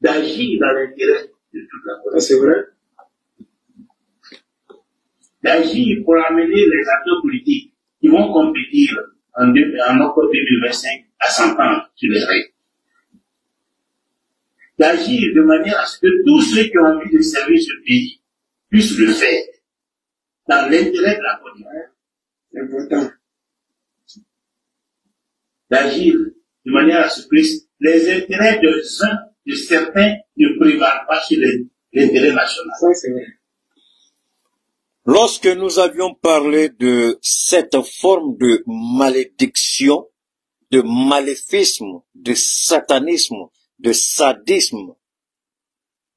d'agir dans l'intérêt de toute la population. C'est vrai. D'agir pour amener les acteurs politiques qui vont compétir en octobre 2025 à s'entendre sur les règles. D'agir de manière à ce que tous ceux qui ont envie de servir ce pays puissent le faire dans l'intérêt de la Côte d'Ivoire. C'est important. D'agir de manière à ce que les intérêts de certains ne prévalent pas sur l'intérêt national. Ça, c'est vrai. Lorsque nous avions parlé de cette forme de malédiction, de maléfisme, de satanisme, de sadisme,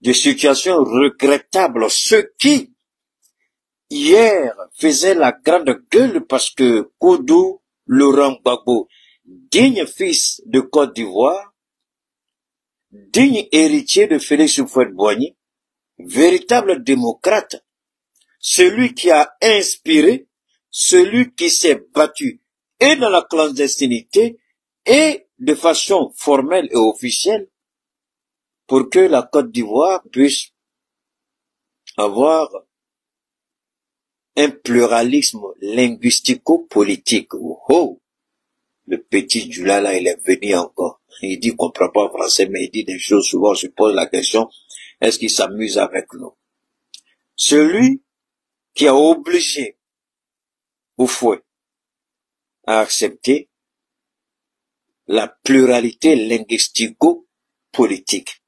de situations regrettables, ceux qui, hier, faisaient la grande gueule parce que Koudou Laurent Gbagbo, digne fils de Côte d'Ivoire, digne héritier de Félix Houphouët-Boigny, véritable démocrate, celui qui a inspiré, celui qui s'est battu et dans la clandestinité et de façon formelle et officielle pour que la Côte d'Ivoire puisse avoir un pluralisme linguistico-politique. Oh, le petit Djoulala, il est venu encore. Il dit qu'il ne comprend pas français, mais il dit des choses souvent. Je pose la question, est-ce qu'il s'amuse avec nous? Celui qui a obligé Houphouët à accepter la pluralité linguistico-politique.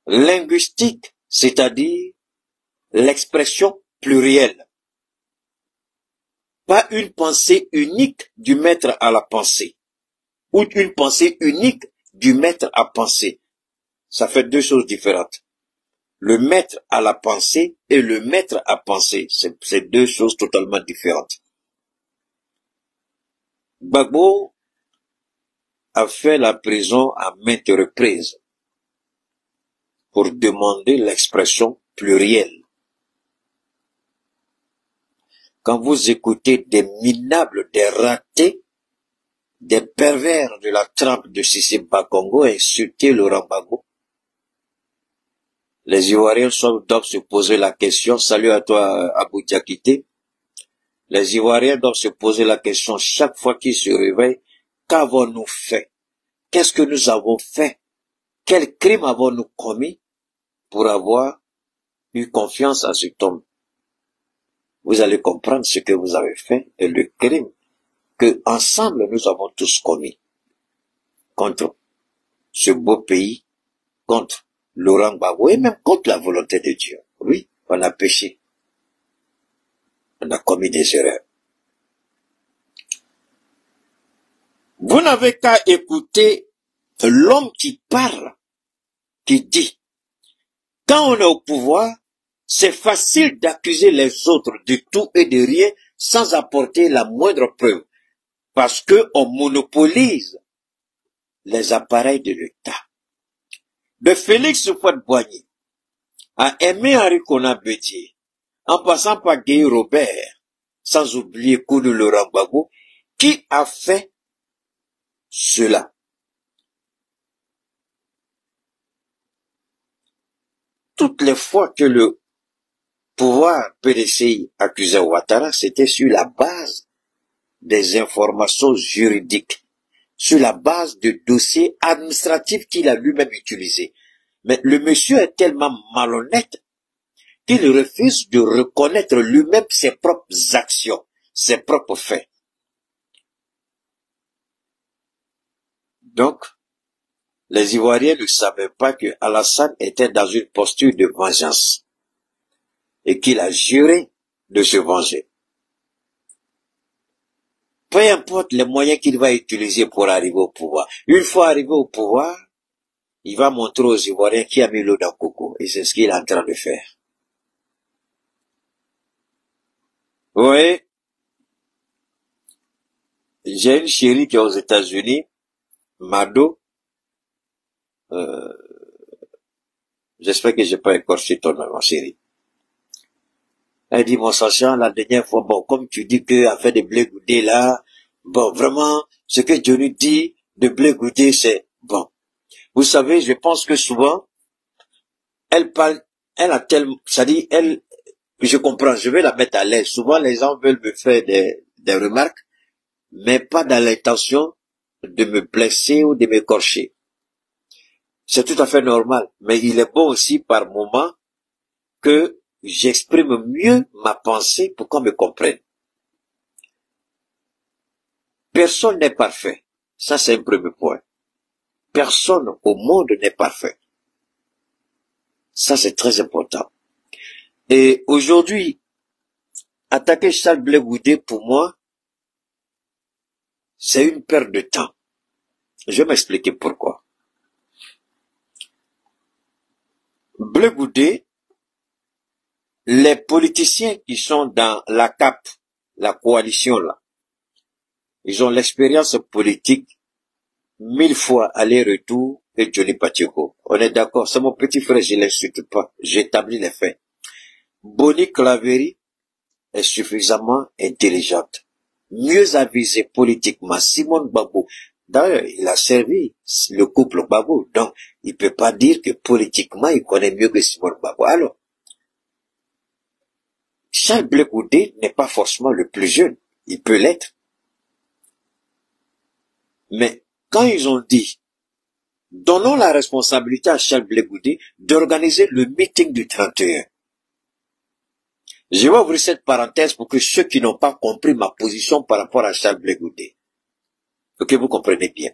Linguistique, c'est-à-dire l'expression plurielle. Pas une pensée unique du maître à la pensée, ou une pensée unique du maître à penser. Ça fait deux choses différentes. Le maître à la pensée et le maître à penser, c'est deux choses totalement différentes. Gbagbo a fait la prison à maintes reprises pour demander l'expression plurielle. Quand vous écoutez des minables, des ratés, des pervers de la trempe de Cissé Bakongo insulter Laurent Gbagbo, les Ivoiriens doivent se poser la question, salut à toi Abou Diakité, les Ivoiriens doivent se poser la question chaque fois qu'ils se réveillent, qu'avons-nous fait? Qu'est-ce que nous avons fait? Quel crime avons-nous commis pour avoir eu confiance à cet homme? Vous allez comprendre ce que vous avez fait et le crime que ensemble nous avons tous commis contre ce beau pays, contre Laurent Gbagbo et même contre la volonté de Dieu. Oui, on a péché. On a commis des erreurs. Vous n'avez qu'à écouter l'homme qui parle, qui dit, quand on est au pouvoir, c'est facile d'accuser les autres de tout et de rien sans apporter la moindre preuve, parce que on monopolise les appareils de l'État. De Félix Houphouët-Boigny à Aimé Henri Konan Bédié, en passant par Guy Robert, sans oublier Koudou Laurent Gbagbo, qui a fait cela? Toutes les fois que le pouvoir PDCI accusait Ouattara, c'était sur la base des informations juridiques, sur la base de dossiers administratifs qu'il a lui-même utilisés. Mais le monsieur est tellement malhonnête qu'il refuse de reconnaître lui-même ses propres actions, ses propres faits. Donc, les Ivoiriens ne savaient pas que Alassane était dans une posture de vengeance et qu'il a juré de se venger. Peu importe les moyens qu'il va utiliser pour arriver au pouvoir. Une fois arrivé au pouvoir, il va montrer aux Ivoiriens qui a mis l'eau dans le coco. Et c'est ce qu'il est en train de faire. Vous voyez, j'ai une chérie qui est aux États-Unis, Mado. J'espère que j'ai pas écorché ton nom, ma chérie. Elle dit, mon sachant, la dernière fois, bon, comme tu dis que a fait des blé goudé là, bon, vraiment, ce que Johnny dit de blé goudé, c'est bon. Vous savez, je pense que souvent, elle parle, elle a tellement, ça dit, elle, je comprends, je vais la mettre à l'aise. Souvent, les gens veulent me faire des remarques, mais pas dans l'intention de me blesser ou de m'écorcher. C'est tout à fait normal, mais il est bon aussi par moment que j'exprime mieux ma pensée pour qu'on me comprenne. Personne n'est parfait. Ça, c'est un premier point. Personne au monde n'est parfait. Ça, c'est très important. Et aujourd'hui, attaquer Charles Blé Goudé, pour moi, c'est une perte de temps. Je vais m'expliquer pourquoi. Blé Goudé, les politiciens qui sont dans la CAP, la coalition là, ils ont l'expérience politique 1000 fois aller-retour et Johnny Pacheco. On est d'accord, c'est mon petit frère, je ne l'insulte pas, j'établis les faits. Bonnie Claverie est suffisamment intelligente, mieux avisée politiquement. Simone Gbagbo, d'ailleurs, il a servi le couple Gbagbo, donc il ne peut pas dire que politiquement il connaît mieux que Simone Gbagbo. Alors, Charles Blé Goudé n'est pas forcément le plus jeune, il peut l'être. Mais quand ils ont dit, donnons la responsabilité à Charles Blé Goudé d'organiser le meeting du 31. Je vais ouvrir cette parenthèse pour que ceux qui n'ont pas compris ma position par rapport à Charles Blé Goudé, pour que vous compreniez bien.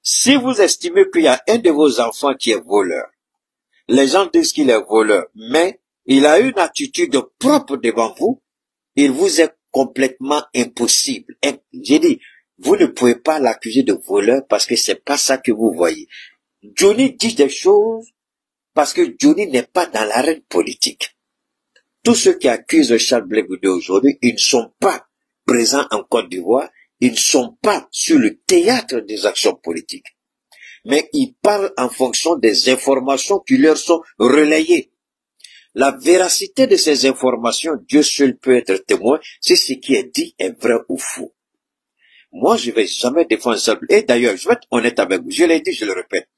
Si vous estimez qu'il y a un de vos enfants qui est voleur, les gens disent qu'il est voleur, mais il a une attitude propre devant vous, il vous est complètement impossible. J'ai dit, vous ne pouvez pas l'accuser de voleur parce que c'est pas ça que vous voyez. Johnny dit des choses parce que Johnny n'est pas dans l'arène politique. Tous ceux qui accusent Charles Blé Goudé aujourd'hui, ils ne sont pas présents en Côte d'Ivoire, ils ne sont pas sur le théâtre des actions politiques. Mais ils parlent en fonction des informations qui leur sont relayées. La véracité de ces informations, Dieu seul peut être témoin si ce qui est dit est vrai ou faux. Moi, je ne vais jamais défendre ça. Et d'ailleurs, je vais être honnête avec vous. Je l'ai dit, je le répète.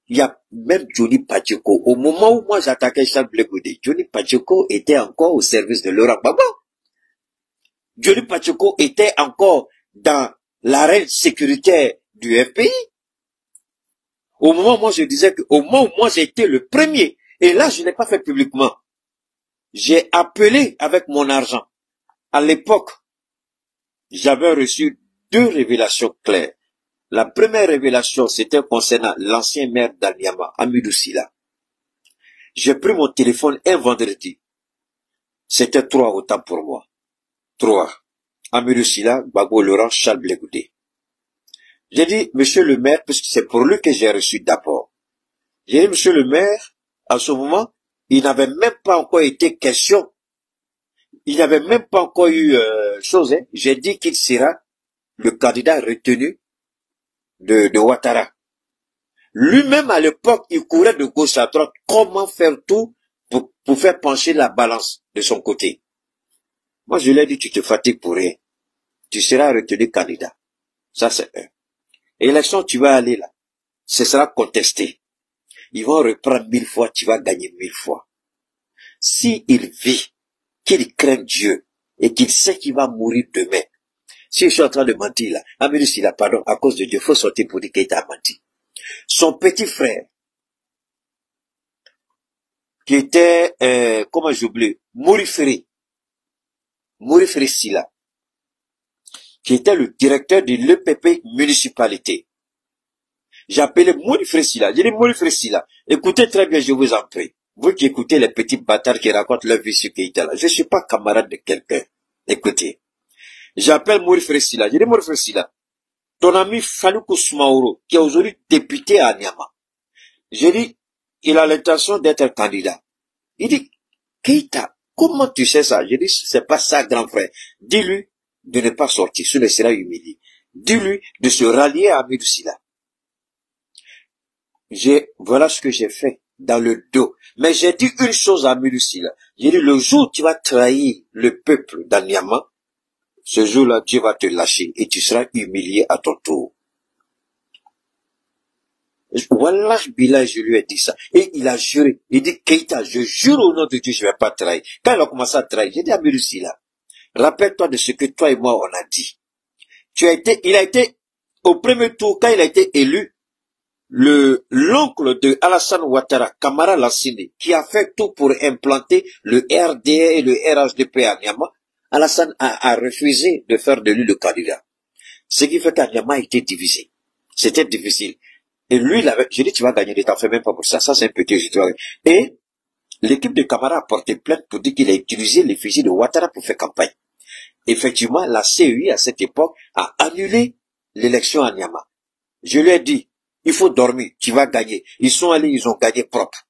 Il y a même Johnny Pacheco. Au moment où moi j'attaquais Charles Blé Goudé, Johnny Pacheco était encore au service de Laurent Gbagbo. Johnny Pacheco était encore dans l'arène sécuritaire du FPI. Au moment où moi je disais que, au moment où moi j'étais le premier, et là je ne l'ai pas fait publiquement, j'ai appelé avec mon argent. À l'époque, j'avais reçu 2 révélations claires. La première révélation, c'était concernant l'ancien maire d'Anyama, Hamidou Sylla. J'ai pris mon téléphone un vendredi. C'était 3 autant pour moi. 3. Hamidou Sylla, Gbagbo Laurent, Charles Blé Goudé. J'ai dit, monsieur le maire, puisque c'est pour lui que j'ai reçu d'abord. J'ai dit, monsieur le maire, à ce moment, il n'avait même pas encore été question. Il n'y avait même pas encore eu chose. J'ai dit qu'il sera le candidat retenu de Ouattara. Lui-même, à l'époque, il courait de gauche à droite. Comment faire tout pour faire pencher la balance de son côté? Moi, je lui ai dit, tu te fatigues pour rien. Tu seras retenu candidat. Ça, c'est un. Élection, tu vas aller là. Ce sera contesté. Ils vont reprendre 1000 fois, tu vas gagner 1000 fois. Si il vit, qu'il craint Dieu, et qu'il sait qu'il va mourir demain, si je suis en train de mentir là, Hamidou Sylla, pardon, à cause de Dieu, faut sortir pour dire qu'il a menti. Son petit frère, qui était, comment j'oublie, Mouriferi Sylla, qui était le directeur de l'EPP municipalité. J'ai appelé Mouriferi Sylla. J'ai dit Mouriferi Sylla, écoutez très bien, je vous en prie. Vous qui écoutez les petits bâtards qui racontent leur vie sur Keïta là, je ne suis pas camarade de quelqu'un. Écoutez. J'appelle Mouriferi Sylla. J'ai dit Mouriferi Sylla, ton ami Faloukou Soumaoro, qui est aujourd'hui député à Niama. J'ai dit, il a l'intention d'être candidat. Il dit, Keïta, comment tu sais ça? J'ai dit, c'est pas ça, grand frère. Dis-lui de ne pas sortir, ce ne sera humilié. Dis-lui de se rallier à Hamidou Sylla. Voilà ce que j'ai fait dans le dos. Mais j'ai dit une chose à Hamidou Sylla. J'ai dit, le jour où tu vas trahir le peuple d'Anyama, ce jour-là, Dieu va te lâcher et tu seras humilié à ton tour. Wallah Billah, je lui ai dit ça. Et il a juré. Il dit, Keïta, je jure au nom de Dieu, je ne vais pas trahir. Quand il a commencé à trahir, j'ai dit à Mirusi là, rappelle-toi de ce que toi et moi on a dit. Il a été, au premier tour, quand il a été élu, l'oncle de Alassane Ouattara, Kamara Lassine, qui a fait tout pour implanter le RDA et le RHDP à Niamey, Alassane a refusé de faire de lui le candidat. Ce qui fait qu'à Niamey a été divisé. C'était difficile. Et lui, j'ai dit, tu vas gagner, ne t'en fais même pas pour ça. Ça, c'est un petit jeu. Et l'équipe de Kamara a porté plainte pour dire qu'il a utilisé les fusils de Ouattara pour faire campagne. Effectivement, la CEI, à cette époque, a annulé l'élection à Niamey. Je lui ai dit, il faut dormir, tu vas gagner. Ils sont allés, ils ont gagné propre.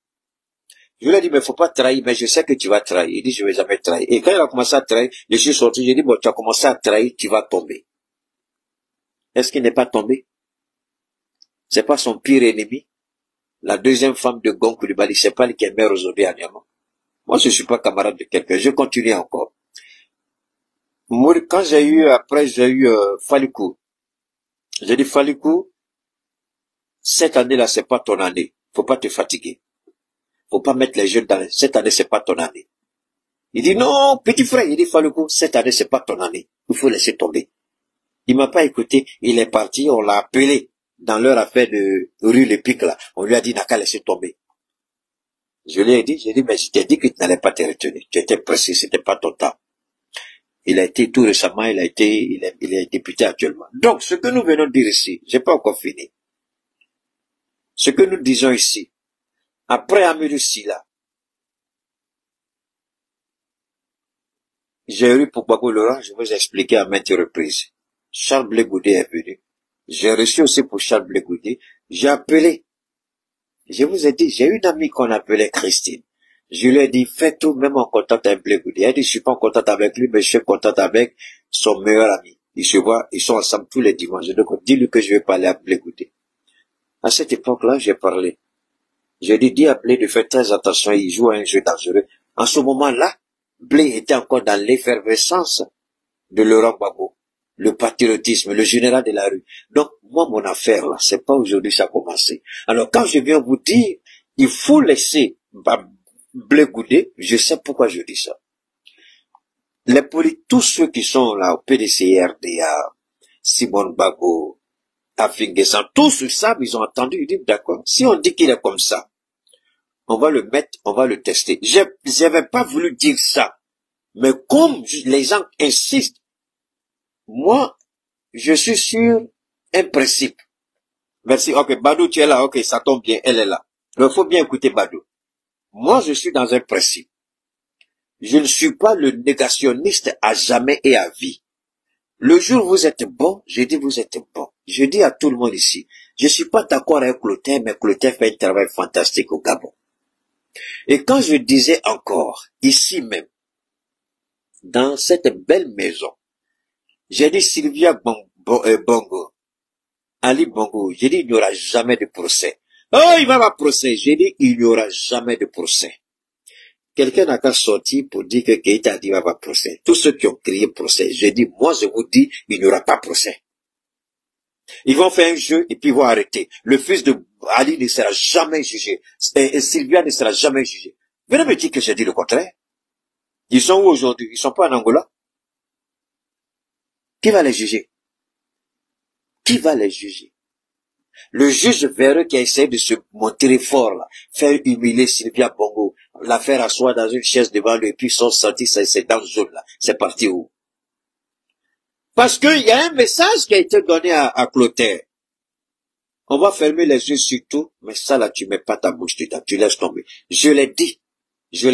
Je lui ai dit, mais faut pas trahir, mais je sais que tu vas trahir. Il dit, je vais jamais trahir. Et quand il a commencé à trahir, je suis sorti, j'ai dit, bon, tu as commencé à trahir, tu vas tomber. Est-ce qu'il n'est pas tombé? C'est pas son pire ennemi? La deuxième femme de Gon Coulibaly, c'est pas lui qui est mère aujourd'hui à Niamey. Moi, je suis pas camarade de quelqu'un, je continue encore. Moi, quand j'ai eu Falikou. J'ai dit, Falikou, cette année-là, c'est pas ton année. Faut pas te fatiguer. Faut pas mettre les jeunes dans cette année, c'est pas ton année. Il dit, non, petit frère, il dit, Falikou, cette année, c'est pas ton année. Il faut laisser tomber. Il m'a pas écouté. Il est parti, on l'a appelé dans leur affaire de rue Le Pic, là. On lui a dit, n'a qu'à laisser tomber. Je lui ai dit, mais je t'ai dit que tu n'allais pas te retenir. Tu étais pressé, c'était pas ton temps. Il a été tout récemment, il est député actuellement. Donc, ce que nous venons de dire ici, j'ai pas encore fini. Ce que nous disons ici, après Amirou Silla, j'ai eu pour Gbagbo Laurent, je vous ai expliqué à maintes reprises. Charles Blé Goudé est venu. J'ai reçu aussi pour Charles Blé Goudé. J'ai appelé. Je vous ai dit, j'ai une amie qu'on appelait Christine. Je lui ai dit, fais tout, même en contact avec Blé Goudé. Elle a dit, je suis pas en contact avec lui, mais je suis en contact avec son meilleur ami. Ils se voient, ils sont ensemble tous les dimanches. Donc, dis-lui que je vais parler à Blé Goudé. À cette époque-là, j'ai parlé. J'ai dit, dis à Blé de faire très attention, il joue à un jeu dangereux. En ce moment-là, Blé était encore dans l'effervescence de Laurent Gbagbo, le patriotisme, le général de la rue. Donc, moi, mon affaire, là, c'est pas aujourd'hui ça a commencé. Alors, quand je viens vous dire, il faut laisser Blé Goudé, je sais pourquoi je dis ça. Tous ceux qui sont là au PDC, RDA, Simon Bago, Afinguessan, tous savent, ils ont entendu, ils disent, d'accord, si on dit qu'il est comme ça, on va le mettre, on va le tester. J'avais pas voulu dire ça. Mais comme les gens insistent, moi, je suis sur un principe. Merci, ok, Badou, tu es là, ok, ça tombe bien, elle est là. Il faut bien écouter Badou. Moi, je suis dans un principe. Je ne suis pas le négationniste à jamais et à vie. Le jour où vous êtes bon, je dis vous êtes bon. Je dis à tout le monde ici, je suis pas d'accord avec Clotaire, mais Clotaire fait un travail fantastique au Gabon. Et quand je disais encore, ici même, dans cette belle maison, j'ai dit Sylvia Bongo, Ali Bongo, j'ai dit il n'y aura jamais de procès. Oh, il va avoir procès. J'ai dit il n'y aura jamais de procès. Quelqu'un n'a qu'à sortir pour dire que Keïta a dit il va avoir procès. Tous ceux qui ont crié procès, j'ai dit moi je vous dis il n'y aura pas procès. Ils vont faire un jeu et puis ils vont arrêter. Le fils de Ali ne sera jamais jugé. Et Sylvia ne sera jamais jugée. Venez me dire que j'ai dit le contraire. Ils sont où aujourd'hui? Ils sont pas en Angola? Qui va les juger? Qui va les juger? Le juge véreux qui a essayé de se montrer fort, là, faire humilier Sylvia Bongo, la faire asseoir dans une chaise devant lui, et puis ils sont sortis, c'est dans ce zone-là. C'est parti où? Parce qu'il y a un message qui a été donné à Clotaire. On va fermer les yeux sur tout, mais ça là, tu mets pas ta bouche dedans, tu laisses tomber. Je l'ai dit, j'ai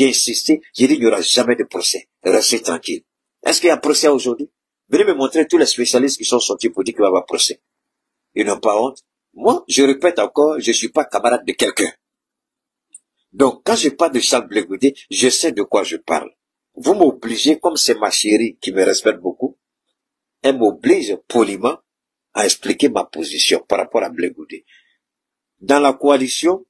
insisté, j'ai dit il n'y aura jamais de procès. Restez tranquille. Est-ce qu'il y a procès aujourd'hui? Venez me montrer tous les spécialistes qui sont sortis pour dire qu'il va y avoir procès. Ils n'ont pas honte. Moi, je répète encore, je suis pas camarade de quelqu'un. Donc, quand je parle de Charles Blé Goudé, je sais de quoi je parle. Vous m'obligez, comme c'est ma chérie qui me respecte beaucoup, elle m'oblige poliment à expliquer ma position par rapport à Blé Goudé. Dans la coalition,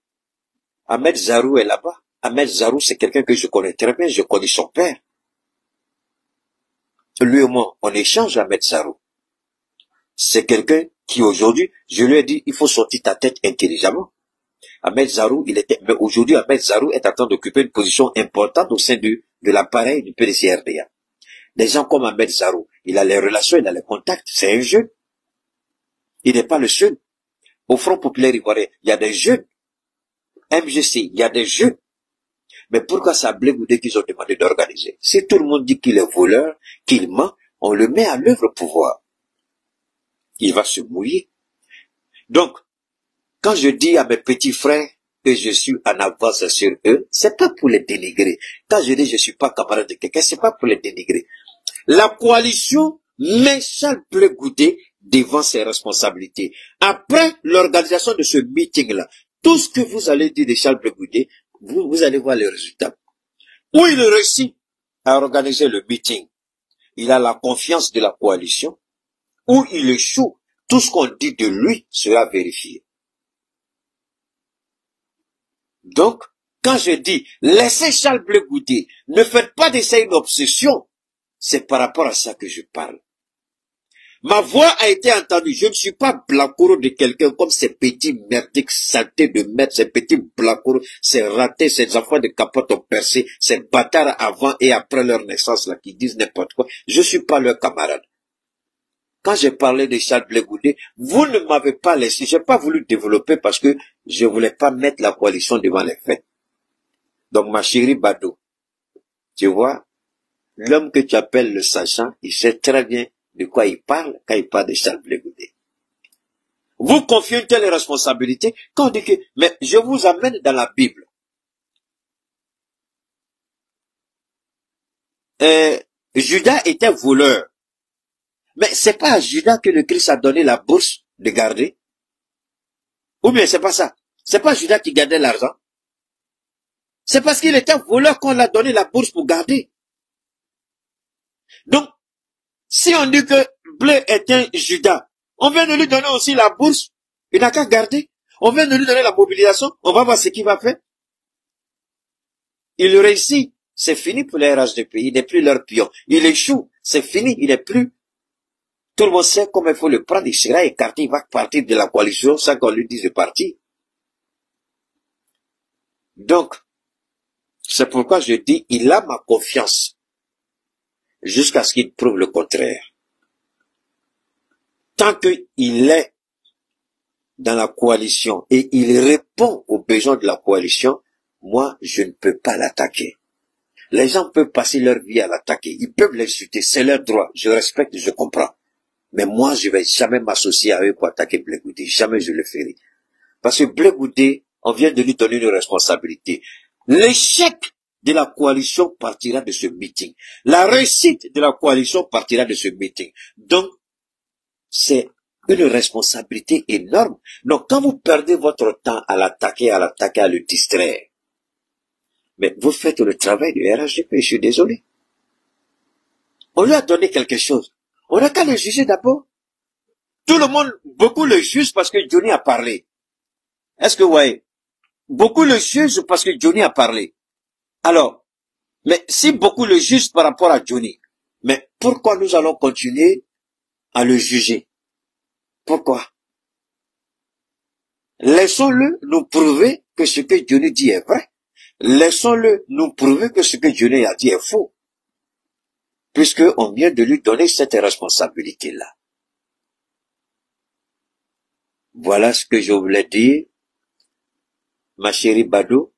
Ahmed Zarou est là-bas. Ahmed Zarou, c'est quelqu'un que je connais très bien, je connais son père. Lui et moi, on échange Ahmed Zarou. c'est quelqu'un qui aujourd'hui, je lui ai dit, il faut sortir ta tête intelligemment. Ahmed Zarou, mais aujourd'hui, Ahmed Zarou est en train d'occuper une position importante au sein de l'appareil du PDCRDA. Des gens comme Ahmed Zarou, il a les relations, il a les contacts, c'est un jeune. Il n'est pas le seul. Au Front Populaire Ivoirien, il y a des jeunes. MGC, il y a des jeunes. Mais pourquoi ça Blé Goudé qu'ils ont demandé d'organiser? Si tout le monde dit qu'il est voleur, qu'il ment, on le met à l'œuvre pour voir. Il va se mouiller. Donc, quand je dis à mes petits frères que je suis en avance sur eux, c'est pas pour les dénigrer. Quand je dis je suis pas camarade de quelqu'un, c'est pas pour les dénigrer. La coalition met Charles Blé Goudé devant ses responsabilités. Après l'organisation de ce meeting-là, tout ce que vous allez dire de Charles Blé Goudé, vous allez voir les résultats. Où il réussit à organiser le meeting, il a la confiance de la coalition. Où il échoue, tout ce qu'on dit de lui sera vérifié. Donc, quand je dis, laissez Charles Blé Goudé, ne faites pas d'essayer d'obsession, c'est par rapport à ça que je parle. Ma voix a été entendue. Je ne suis pas blacoureux de quelqu'un comme ces petits merdiques saletés de merde, ces petits blacoureux, ces ratés, ces enfants de capote ont percé, ces bâtards avant et après leur naissance là qui disent n'importe quoi. Je ne suis pas leur camarade. Quand j'ai parlé de Charles Blé Goudé, vous ne m'avez pas laissé. Je n'ai pas voulu développer parce que je ne voulais pas mettre la coalition devant les faits. Donc ma chérie Bado, tu vois, l'homme que tu appelles le sachant, il sait très bien de quoi il parle quand il parle de Charles Blé Goudé. Vous confiez une telle responsabilité quand on dit que, mais je vous amène dans la Bible. Judas était voleur. Mais c'est pas à Judas que le Christ a donné la bourse de garder. Ou bien c'est pas ça. C'est pas Judas qui gardait l'argent. C'est parce qu'il était voleur qu'on l'a donné la bourse pour garder. Donc, si on dit que Blé est un Judas, on vient de lui donner aussi la bourse, il n'a qu'à garder. On vient de lui donner la mobilisation, on va voir ce qu'il va faire. Il réussit, c'est fini pour les RHDP, il n'est plus leur pion. Il échoue, c'est fini, il n'est plus. Tout le monde sait comment il faut le prendre, il sera écarté, il va partir de la coalition sans qu'on lui dise de partir. Donc, c'est pourquoi je dis, il a ma confiance. Jusqu'à ce qu'il prouve le contraire. Tant qu'il est dans la coalition et il répond aux besoins de la coalition, moi, je ne peux pas l'attaquer. Les gens peuvent passer leur vie à l'attaquer. Ils peuvent l'insulter. C'est leur droit. Je respecte, je comprends. Mais moi, je ne vais jamais m'associer à eux pour attaquer Blé Goudé. Jamais je le ferai. Parce que Blé Goudé, on vient de lui donner une responsabilité. L'échec de la coalition partira de ce meeting. La réussite de la coalition partira de ce meeting. Donc, c'est une responsabilité énorme. Donc, quand vous perdez votre temps à l'attaquer, à le distraire, mais vous faites le travail du RHDP, je suis désolé. On lui a donné quelque chose. On n'a qu'à le juger d'abord. Tout le monde, beaucoup le jugent parce que Johnny a parlé. Est-ce que vous voyez? Beaucoup le jugent parce que Johnny a parlé. Alors, mais si beaucoup le jugent par rapport à Johnny, mais pourquoi nous allons continuer à le juger? Pourquoi? Laissons-le nous prouver que ce que Johnny dit est vrai. Laissons-le nous prouver que ce que Johnny a dit est faux. Puisqu'on vient de lui donner cette responsabilité-là. Voilà ce que je voulais dire. Ma chérie Bado,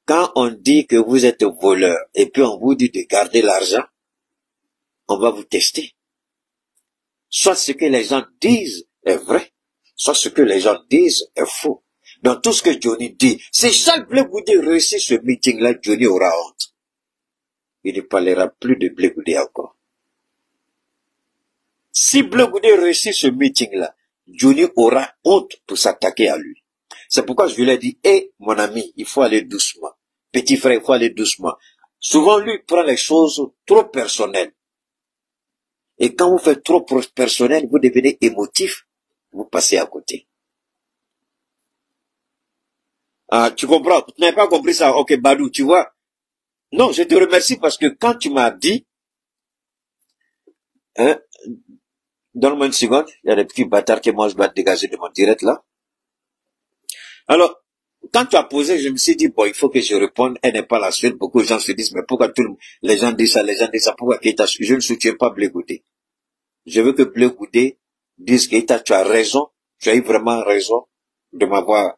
quand on dit que vous êtes voleur et puis on vous dit de garder l'argent, on va vous tester. Soit ce que les gens disent est vrai, soit ce que les gens disent est faux. Dans tout ce que Johnny dit, si Charles Blé Goudé réussit ce meeting-là, Johnny aura honte. Il ne parlera plus de Blé Goudé encore. Si Blé Goudé réussit ce meeting-là, Johnny aura honte pour s'attaquer à lui. C'est pourquoi je lui ai dit, mon ami, il faut aller doucement. Petit frère, il faut aller doucement. Souvent, lui, il prend les choses trop personnelles. Et quand vous faites trop personnel, vous devenez émotif, vous passez à côté. Ah, tu comprends? Tu n'as pas compris ça? Ok, Badou, tu vois? Non, je te remercie parce que quand tu m'as dit, Donne-moi une seconde. Il y a des petits bâtards que moi je dois dégager de mon direct là. Alors, quand tu as posé, je me suis dit, bon, il faut que je réponde. Elle n'est pas la seule. Beaucoup de gens se disent, mais pourquoi les gens disent ça, pourquoi Keita, je ne soutiens pas Blé Goudé. Je veux que Blé Goudé dise, Keita, tu as raison. Tu as eu vraiment raison de m'avoir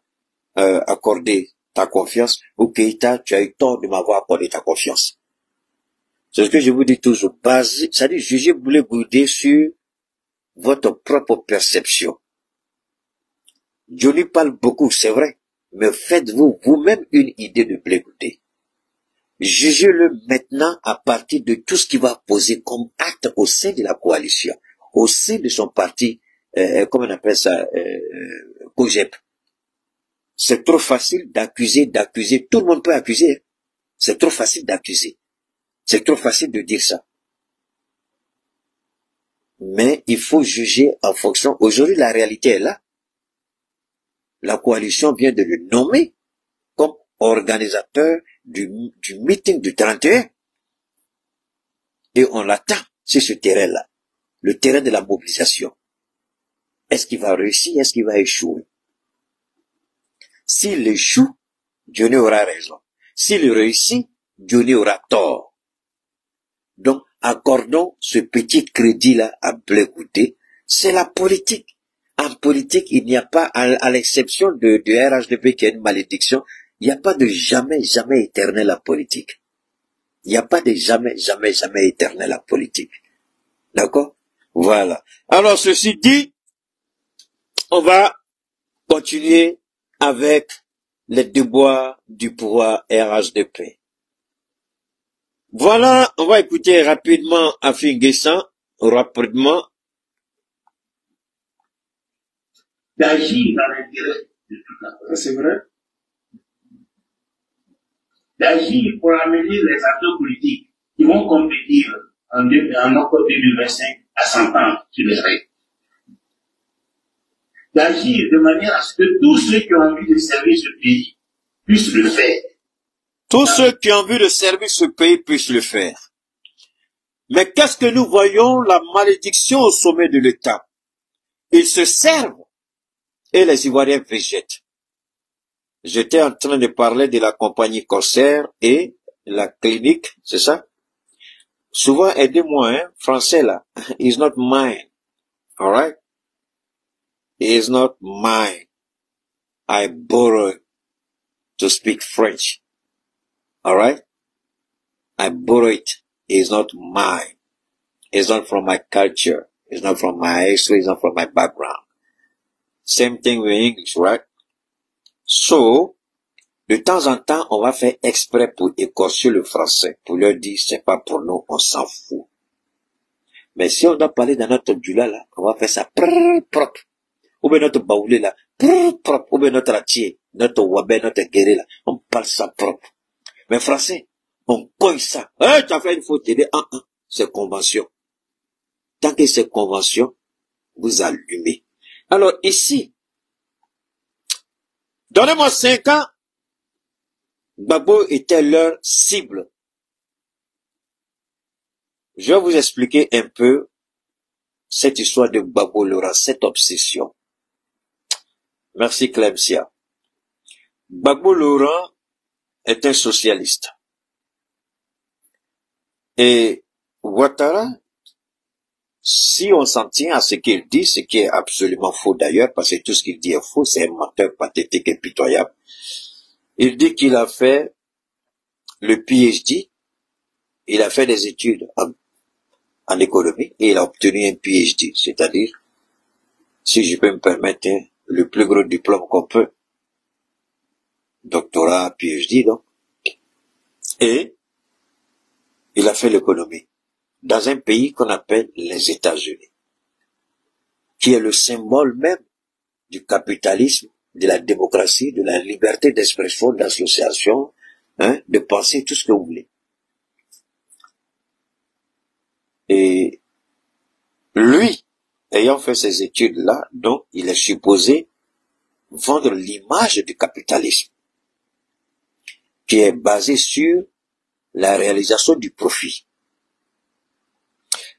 accordé ta confiance. Ou Keita, tu as eu tort de m'avoir accordé ta confiance. C'est ce que je vous dis toujours. C'est-à-dire, jugez Blé Goudé sur votre propre perception. Johnny parle beaucoup, c'est vrai, mais faites-vous vous-même une idée de Blé Goudé. Jugez-le maintenant à partir de tout ce qu'il va poser comme acte au sein de la coalition, au sein de son parti, comment on appelle ça, COGEP. C'est trop facile d'accuser. Tout le monde peut accuser. Hein. C'est trop facile d'accuser. C'est trop facile de dire ça. Mais il faut juger en fonction. Aujourd'hui, la réalité est là. La coalition vient de le nommer comme organisateur du meeting du 31. Et on l'attend sur ce terrain-là. Le terrain de la mobilisation. Est-ce qu'il va réussir? Est-ce qu'il va échouer? S'il échoue, Johnny aura raison. S'il réussit, Johnny aura tort. Donc, accordons ce petit crédit-là à Blé Goudé. C'est la politique. En politique, il n'y a pas, à l'exception de RHDP qui est une malédiction, il n'y a pas de jamais éternel la politique. Il n'y a pas de jamais éternel la politique. D'accord? Voilà. Alors, ceci dit, on va continuer avec les déboires du pouvoir RHDP. Voilà, on va écouter rapidement Afin Guessan, rapidement. D'agir dans l'intérêt de toute la personne. C'est vrai. D'agir pour amener les acteurs politiques qui vont compétir en octobre 2025 à 100 ans sur les règles. D'agir de manière à ce que tous ceux qui ont envie de servir ce pays puissent le faire. Tous ceux qui ont envie de servir ce pays puissent le faire. Mais qu'est-ce que nous voyons? La malédiction au sommet de l'État. Ils se servent et les Ivoiriens végètent. J'étais en train de parler de la compagnie Corsair et la clinique, c'est ça? Souvent, aidez-moi, hein, français là. It's not mine. Alright? It's not mine. I borrow to speak French. Alright? I borrow it. It's not mine. It's not from my culture. It's not from my history. It's not from my background. Same thing with English, right? So, de temps en temps, on va faire exprès pour écorcher le français, pour leur dire, c'est pas pour nous, on s'en fout. Mais si on doit parler dans notre dula, là, on va faire ça propre. Ou bien notre baoulé, là, propre. Ou bien notre atier, notre wabé, notre guéré, là, on parle ça propre. Mais français, on cogne ça. Hey, tu as fait une faute, c'est convention. Tant que c'est convention, vous allumez. Alors ici, donnez-moi 5 ans, Gbagbo était leur cible. Je vais vous expliquer un peu cette histoire de Gbagbo Laurent, cette obsession. Merci Clemsia. Gbagbo Laurent est un socialiste. Et Ouattara, si on s'en tient à ce qu'il dit, ce qui est absolument faux d'ailleurs, parce que tout ce qu'il dit est faux, c'est un menteur pathétique et pitoyable. Il dit qu'il a fait le PhD, il a fait des études en économie et il a obtenu un PhD, c'est-à-dire, si je peux me permettre, le plus gros diplôme qu'on peut. Doctorat, PhD, donc. Et il a fait l'économie dans un pays qu'on appelle les États-Unis, qui est le symbole même du capitalisme, de la démocratie, de la liberté d'expression, d'association, hein, de penser, tout ce que vous voulez. Et lui, ayant fait ces études-là, donc il est supposé vendre l'image du capitalisme, qui est basée sur la réalisation du profit.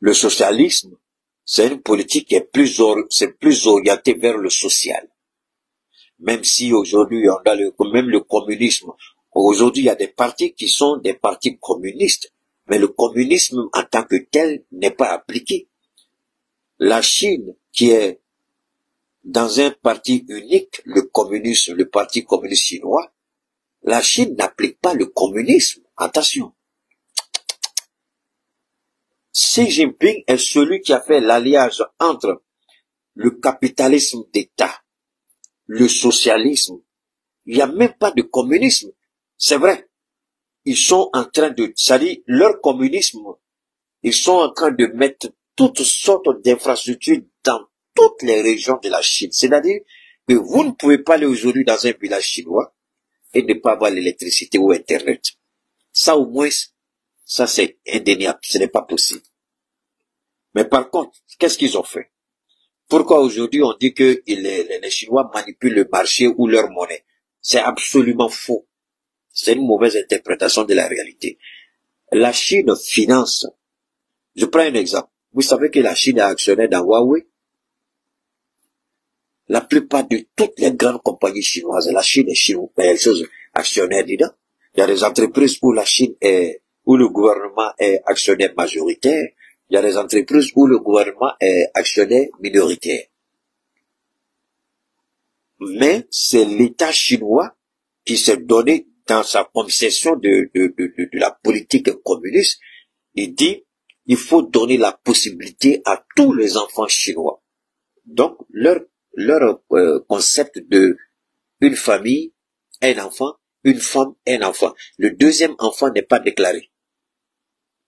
Le socialisme c'est une politique qui est plus orientée vers le social. Même si aujourd'hui, on a même le communisme. Aujourd'hui, il y a des partis qui sont des partis communistes. Mais le communisme en tant que tel n'est pas appliqué. La Chine, qui est dans un parti unique, le communisme, le parti communiste chinois, la Chine n'applique pas le communisme. Attention. Xi Jinping est celui qui a fait l'alliage entre le capitalisme d'État, le socialisme. Il n'y a même pas de communisme. C'est vrai. Ils sont en train de, c'est-à-dire leur communisme, ils sont en train de mettre toutes sortes d'infrastructures dans toutes les régions de la Chine. C'est-à-dire que vous ne pouvez pas aller aujourd'hui dans un village chinois et ne pas avoir l'électricité ou Internet. Ça au moins, ça c'est indéniable, ce n'est pas possible. Mais par contre, qu'est-ce qu'ils ont fait? Pourquoi aujourd'hui on dit que les Chinois manipulent le marché ou leur monnaie? C'est absolument faux. C'est une mauvaise interprétation de la réalité. La Chine finance. Je prends un exemple. Vous savez que la Chine est actionnaire dans Huawei? La plupart de toutes les grandes compagnies chinoises, la Chine est actionnaire dedans. Il y a des entreprises où la Chine est, où le gouvernement est actionnaire majoritaire. Il y a des entreprises où le gouvernement est actionnaire minoritaire. Mais c'est l'État chinois qui s'est donné dans sa concession de la politique communiste. Il dit, il faut donner la possibilité à tous les enfants chinois. Donc, leur concept de une famille, un enfant, une femme, un enfant. Le deuxième enfant n'est pas déclaré.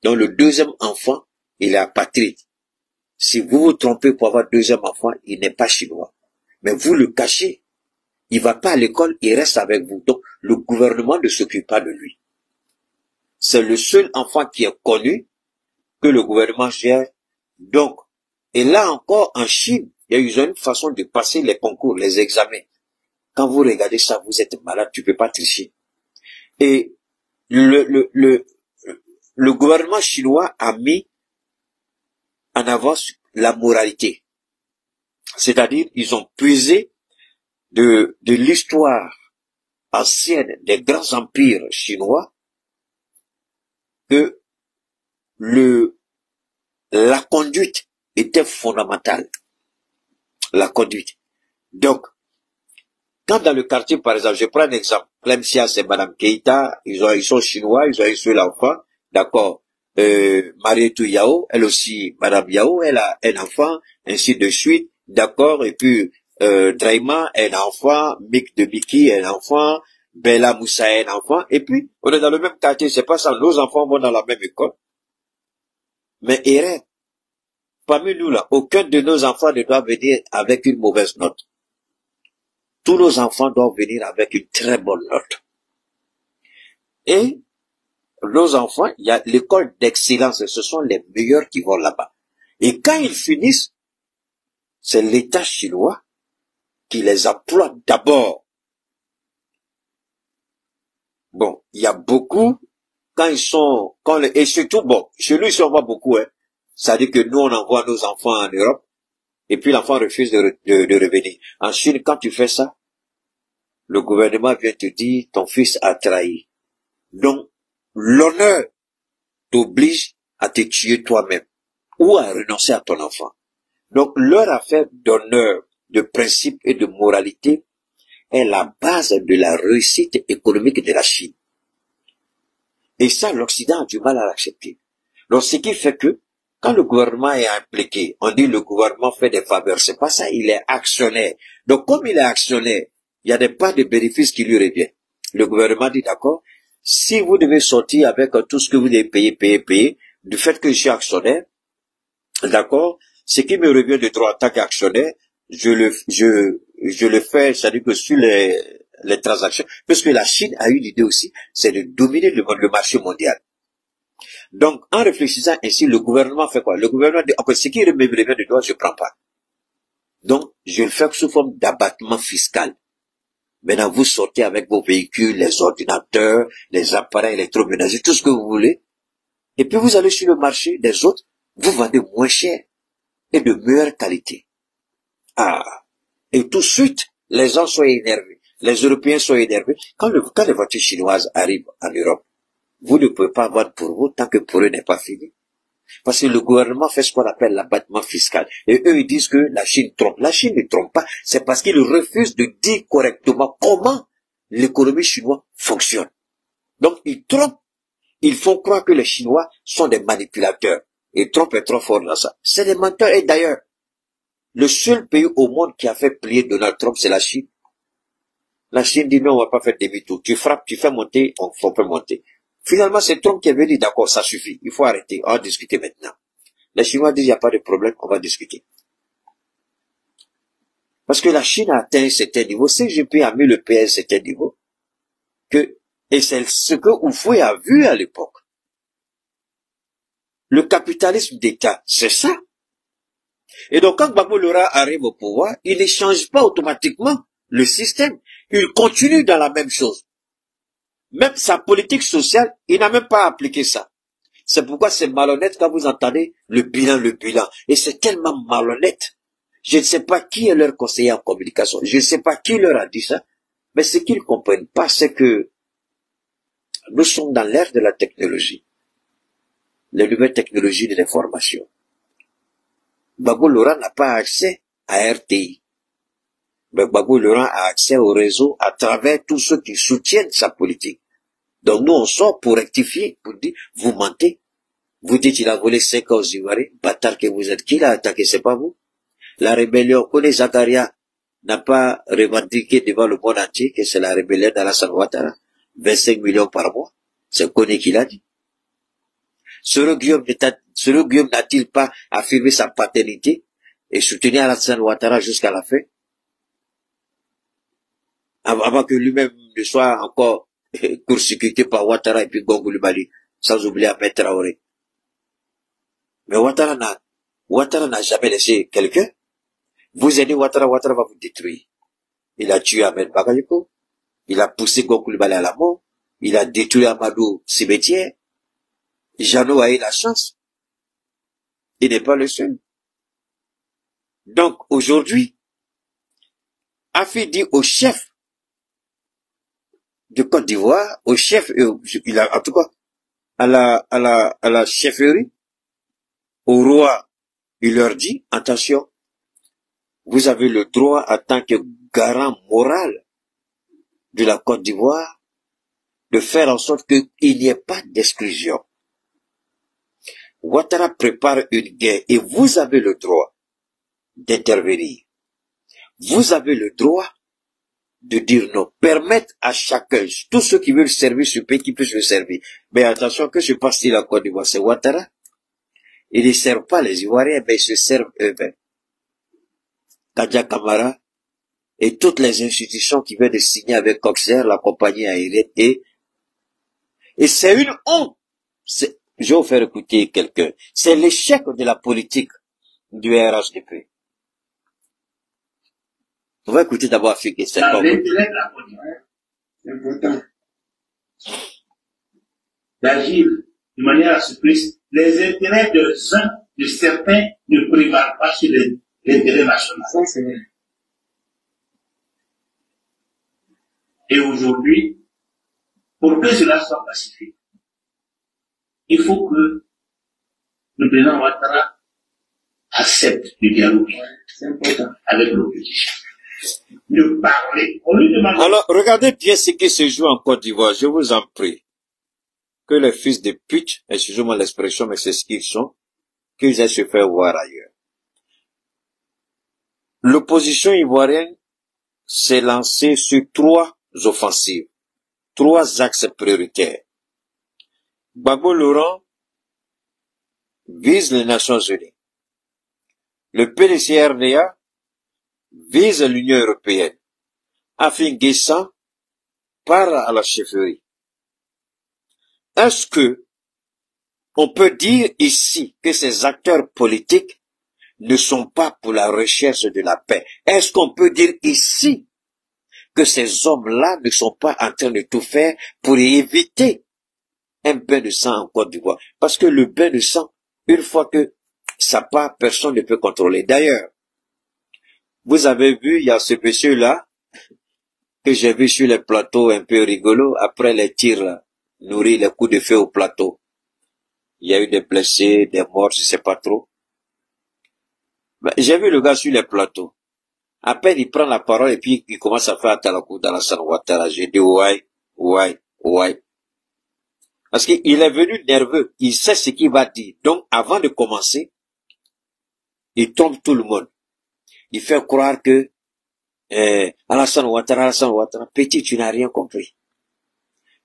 Donc, le deuxième enfant, il est apatride. Si vous vous trompez pour avoir deuxième enfant, il n'est pas chinois. Mais vous le cachez. Il va pas à l'école, il reste avec vous. Donc, le gouvernement ne s'occupe pas de lui. C'est le seul enfant qui est connu que le gouvernement gère. Donc, et là encore, en Chine, il y a une façon de passer les concours, les examens. Quand vous regardez ça, vous êtes malade, tu peux pas tricher. Et le gouvernement chinois a mis en avant la moralité. C'est-à-dire, ils ont puisé de l'histoire ancienne des grands empires chinois que la conduite était fondamentale. La conduite. Donc, quand dans le quartier, par exemple, je prends un exemple, Clemcia, c'est Madame Keïta, ils sont chinois, ils ont eu seul enfant, d'accord, Marietou Yao, elle aussi, Madame Yao, elle a un enfant, ainsi de suite, d'accord, et puis, Draima, un enfant, Mick de Mickey, un enfant, Bella Moussa, un enfant, et puis, on est dans le même quartier, c'est pas ça, nos enfants vont dans la même école. Mais erreur, parmi nous là, aucun de nos enfants ne doit venir avec une mauvaise note. Tous nos enfants doivent venir avec une très bonne note. Et nos enfants, il y a l'école d'excellence, ce sont les meilleurs qui vont là-bas. Et quand ils finissent, c'est l'État chinois qui les emploie d'abord. Bon, il y a beaucoup, quand ils sont, et surtout, bon, chez nous, ils s'en voit beaucoup, hein. C'est-à-dire que nous, on envoie nos enfants en Europe, et puis l'enfant refuse de revenir. En Chine, quand tu fais ça, le gouvernement vient te dire, ton fils a trahi. Donc, l'honneur t'oblige à te tuer toi-même, ou à renoncer à ton enfant. Donc, leur affaire d'honneur, de principe et de moralité est la base de la réussite économique de la Chine. Et ça, l'Occident a du mal à l'accepter. Donc, ce qui fait que, quand le gouvernement est impliqué, on dit le gouvernement fait des faveurs. C'est pas ça, il est actionnaire. Donc, comme il est actionnaire, il y a des parts de bénéfices qui lui reviennent. Le gouvernement dit d'accord, si vous devez sortir avec tout ce que vous devez payer, du fait que je suis actionnaire, d'accord, ce qui me revient de droit en tant qu'actionnaire, je le fais, c'est-à-dire que sur les transactions. Parce que la Chine a une idée aussi, c'est de dominer le marché mondial. Donc, en réfléchissant ainsi, le gouvernement fait quoi? Le gouvernement dit, ok, ce qui me revient de droit, je ne prends pas. Donc, je le fais sous forme d'abattement fiscal. Maintenant, vous sortez avec vos véhicules, les ordinateurs, les appareils électroménagers, tout ce que vous voulez. Et puis, vous allez sur le marché des autres, vous vendez moins cher. et de meilleure qualité. Ah, et tout de suite, les gens sont énervés. Les Européens sont énervés. Quand les voitures chinoises arrivent en Europe, vous ne pouvez pas vendre pour vous tant que pour eux n'est pas fini. Parce que le gouvernement fait ce qu'on appelle l'abattement fiscal. Et eux, ils disent que la Chine trompe. La Chine ne trompe pas. C'est parce qu'ils refusent de dire correctement comment l'économie chinoise fonctionne. Donc, ils trompent. Ils font croire que les Chinois sont des manipulateurs. Et Trump est trop fort dans ça. C'est des menteurs. Et d'ailleurs, le seul pays au monde qui a fait plier Donald Trump, c'est la Chine. La Chine dit non, on va pas faire demi-tour. Tu frappes, tu fais monter, on peut monter. Finalement, c'est Trump qui est venu, d'accord, ça suffit. Il faut arrêter. On va discuter maintenant. Les Chinois disent, il n'y a pas de problème, on va discuter. Parce que la Chine a atteint un certain niveau. Xi Jinping a mis le pays à un certain niveau. Et c'est ce que Houphouët a vu à l'époque. Le capitalisme d'État, c'est ça. Et donc, quand Gbagbo Laurent arrive au pouvoir, il ne change pas automatiquement le système. Il continue dans la même chose. Même sa politique sociale, il n'a même pas appliqué ça. C'est pourquoi c'est malhonnête quand vous entendez le bilan. Et c'est tellement malhonnête. Je ne sais pas qui est leur conseiller en communication. Je ne sais pas qui leur a dit ça. Mais ce qu'ils ne comprennent pas, c'est que nous sommes dans l'ère de la technologie. Les nouvelles technologies de l'information. Gbagbo Laurent n'a pas accès à RTI. Mais Gbagbo Laurent a accès au réseau à travers tous ceux qui soutiennent sa politique. Donc nous, on sort pour rectifier, pour dire, vous mentez. Vous dites, il a volé 5 ans aux Ivoiriens. Bâtard que vous êtes, qui l'a attaqué, c'est pas vous. La rébellion, Kone Zakaria n'a pas revendiqué devant le monde entier que c'est la rébellion d'Alassane Ouattara. 25 millions par mois. C'est Kone qui l'a dit. Soro Guillaume n'a-t-il pas affirmé sa paternité et soutenu Alassane Ouattara jusqu'à la fin? Avant que lui-même ne soit encore court-circuité par Ouattara et puis Gongo Lumali, sans oublier Ahmed Traoré. Mais Ouattara n'a jamais laissé quelqu'un. Vous aidez Ouattara va vous détruire. Il a tué Ahmed Bakayoko. Il a poussé Gongo Lumali à la mort. Il a détruit Amadou Cimetière. Jeannot a eu la chance. Il n'est pas le seul. Donc, aujourd'hui, Afi dit au chef de Côte d'Ivoire, au chef, il a, en tout cas, à la chefferie, au roi, il leur dit, attention, vous avez le droit en tant que garant moral de la Côte d'Ivoire de faire en sorte qu'il n'y ait pas d'exclusion. Ouattara prépare une guerre et vous avez le droit d'intervenir. Vous avez le droit de dire non. Permettre à chacun, tous ceux qui veulent servir ce pays, qui puissent le servir. Mais attention, que se passe-t-il en Côte d'Ivoire? C'est Ouattara. Ils ne servent pas les Ivoiriens, mais ils se servent eux-mêmes. Kadia Kamara et toutes les institutions qui viennent de signer avec Coxer, la compagnie aérienne, et c'est une honte. Je vais vous faire écouter quelqu'un. C'est l'échec de la politique du RHDP. On va écouter d'abord Afrique. C'est l'intérêt de la Côte d'Ivoire. C'est important. D'agir de manière à ce que les intérêts de certains ne prévalent pas sur l'intérêt national. Ça, c'est vrai. Et aujourd'hui, pour que cela soit pacifique, il faut que le président Ouattara accepte de dialoguer avec l'opposition. De parler. On lui demande... Alors, regardez bien ce qui se joue en Côte d'Ivoire, je vous en prie. Que les fils de pute, excusez-moi l'expression, mais c'est ce qu'ils sont, qu'ils aient se faire voir ailleurs. L'opposition ivoirienne s'est lancée sur 3 offensives, 3 axes prioritaires. Gbagbo Laurent vise les Nations Unies. Le PDC-RDA vise l'Union européenne. Afin Guessan part à la chefferie. Est-ce que on peut dire ici que ces acteurs politiques ne sont pas pour la recherche de la paix? Est-ce qu'on peut dire ici que ces hommes-là ne sont pas en train de tout faire pour éviter un bain de sang en Côte d'Ivoire? Parce que le bain de sang, une fois que Ça part, personne ne peut contrôler. D'ailleurs, vous avez vu, il y a ce monsieur-là, que j'ai vu sur les plateaux un peu rigolo, après les tirs, là, nourris les coups de feu au plateau. Il y a eu des blessés, des morts, je sais pas trop. Ben, j'ai vu le gars sur les plateaux. Après, il prend la parole et puis il commence à faire Atalakou dans la Ouattara. J'ai dit, ouais. Parce qu'il est venu nerveux. Il sait ce qu'il va dire. Donc, avant de commencer, il trompe tout le monde. Il fait croire que, Alassane Ouattara, petit, tu n'as rien compris.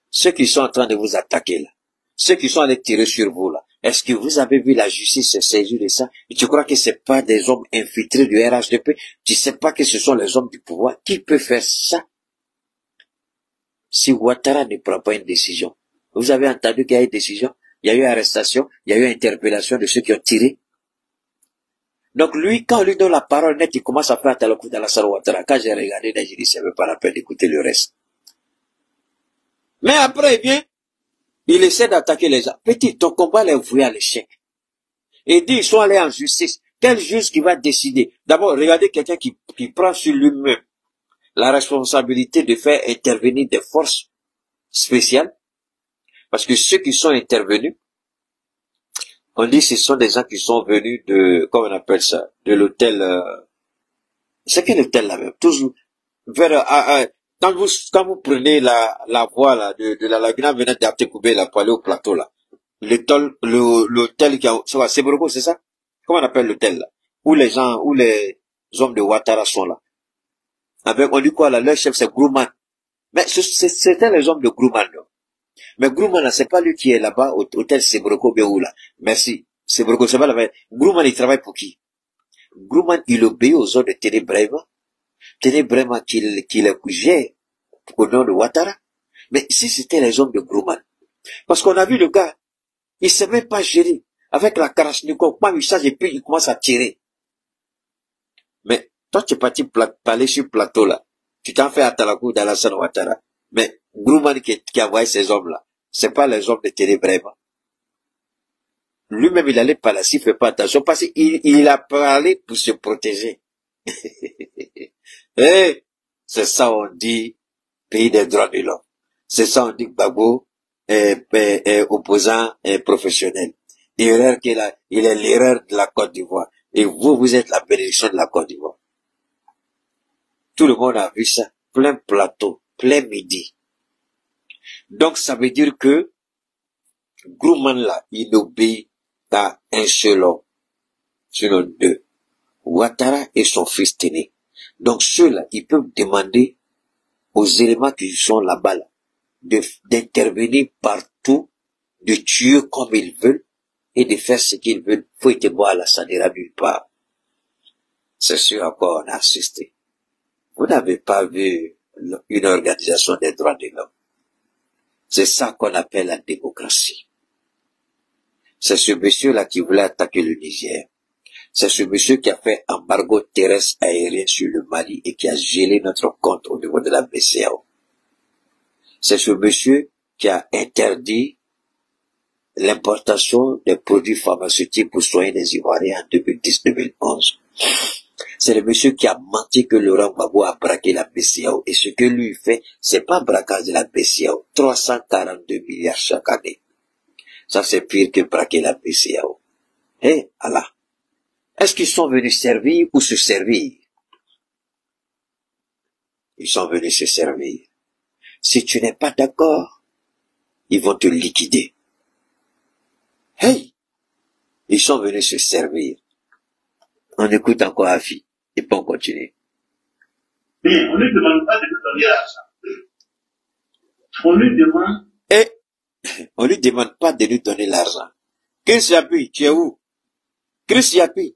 Ceux qui sont en train de vous attaquer là, ceux qui sont allés tirer sur vous là, est-ce que vous avez vu la justice se saisir de ça? Et tu crois que c'est pas des hommes infiltrés du RHDP? Tu sais pas que ce sont les hommes du pouvoir? Qui peut faire ça? Si Ouattara ne prend pas une décision, vous avez entendu qu'il y a eu décision, il y a eu arrestation, il y a eu interpellation de ceux qui ont tiré. Donc lui, quand on lui donne la parole nette, il commence à faire Atalakou dans la salle Ouattara. Quand j'ai regardé, j'ai dit, ça veut pas la peine d'écouter le reste. Mais après, il vient, il essaie d'attaquer les gens. Petit, ton combat est voué à l'échec. Et dit, ils sont allés en justice. Quel juge qui va décider? D'abord, regardez quelqu'un qui prend sur lui-même la responsabilité de faire intervenir des forces spéciales. Parce que ceux qui sont intervenus, on dit que ce sont des gens qui sont venus de, comment on appelle ça, de l'hôtel, c'est quel hôtel là même? Toujours, vers, quand vous prenez la voie là, de la laguna venant d'Artekoubé là, pour aller au plateau là, l'hôtel qui a, c'est Borgo, c'est ça? Comment on appelle l'hôtel là? Où les hommes de Ouattara sont là. Avec, on dit quoi là, leur chef c'est Grouman. Mais c'était les hommes de Grouman, non? Mais Grouman là, c'est pas lui qui est là-bas, au hôtel Sebroko Béou là. Merci. Sebroko, c'est pas là-bas. Grouman, il travaille pour qui? Grouman, il obéit aux ordres de Ténébrema. Ténébrema qu'il gère au nom de Ouattara. Mais si c'était les hommes de Grouman. Parce qu'on a vu le gars, il sait même pas gérer. Avec la Karachnikov, il change et puis il commence à tirer. Mais toi, tu es parti parler sur le plateau là. Tu t'en fais à Atalakou d'Alassane Ouattara. Mais Grouman qui a envoyé ces hommes-là, c'est pas les hommes de Ténébrema. Lui-même, il allait par là, s'il fait pas attention, parce qu'il a parlé pour se protéger. Eh, c'est ça on dit, pays des droits de l'homme. C'est ça on dit que Gbagbo est opposant professionnel. L'erreur qu'il a, il est l'erreur de la Côte d'Ivoire. Et vous êtes la bénédiction de la Côte d'Ivoire. Tout le monde a vu ça. Plein plateau, plein midi. Donc ça veut dire que Grouman là, il n'obéit qu'à un seul homme, sinon deux. Ouattara et son fils Téné. Donc ceux-là, ils peuvent demander aux éléments qui sont là-bas là, d'intervenir partout, de tuer comme ils veulent et de faire ce qu'ils veulent. Faut être boire la sanira nulle part. C'est ce à quoi on a assisté. Vous n'avez pas vu une organisation des droits de l'homme. C'est ça qu'on appelle la démocratie. C'est ce monsieur-là qui voulait attaquer le Niger. C'est ce monsieur qui a fait embargo terrestre aérien sur le Mali et qui a gelé notre compte au niveau de la BCEAO. C'est ce monsieur qui a interdit l'importation des produits pharmaceutiques pour soigner les Ivoiriens en 2010-2011. C'est le monsieur qui a menti que Laurent Gbagbo a braqué la BCEAO. Et ce que lui fait, c'est pas braquage de la BCEAO. 342 milliards chaque année. Ça, c'est pire que braquer la BCEAO. Eh, Allah. Est-ce qu'ils sont venus servir ou se servir? Ils sont venus se servir. Si tu n'es pas d'accord, ils vont te liquider. Hey! Ils sont venus se servir. On écoute encore Afi. Et puis on continue. Mais on ne demande pas de nous donner l'argent. On lui demande... Et on lui demande pas de lui donner l'argent. Chris Yapi, tu es où? Chris Yapi.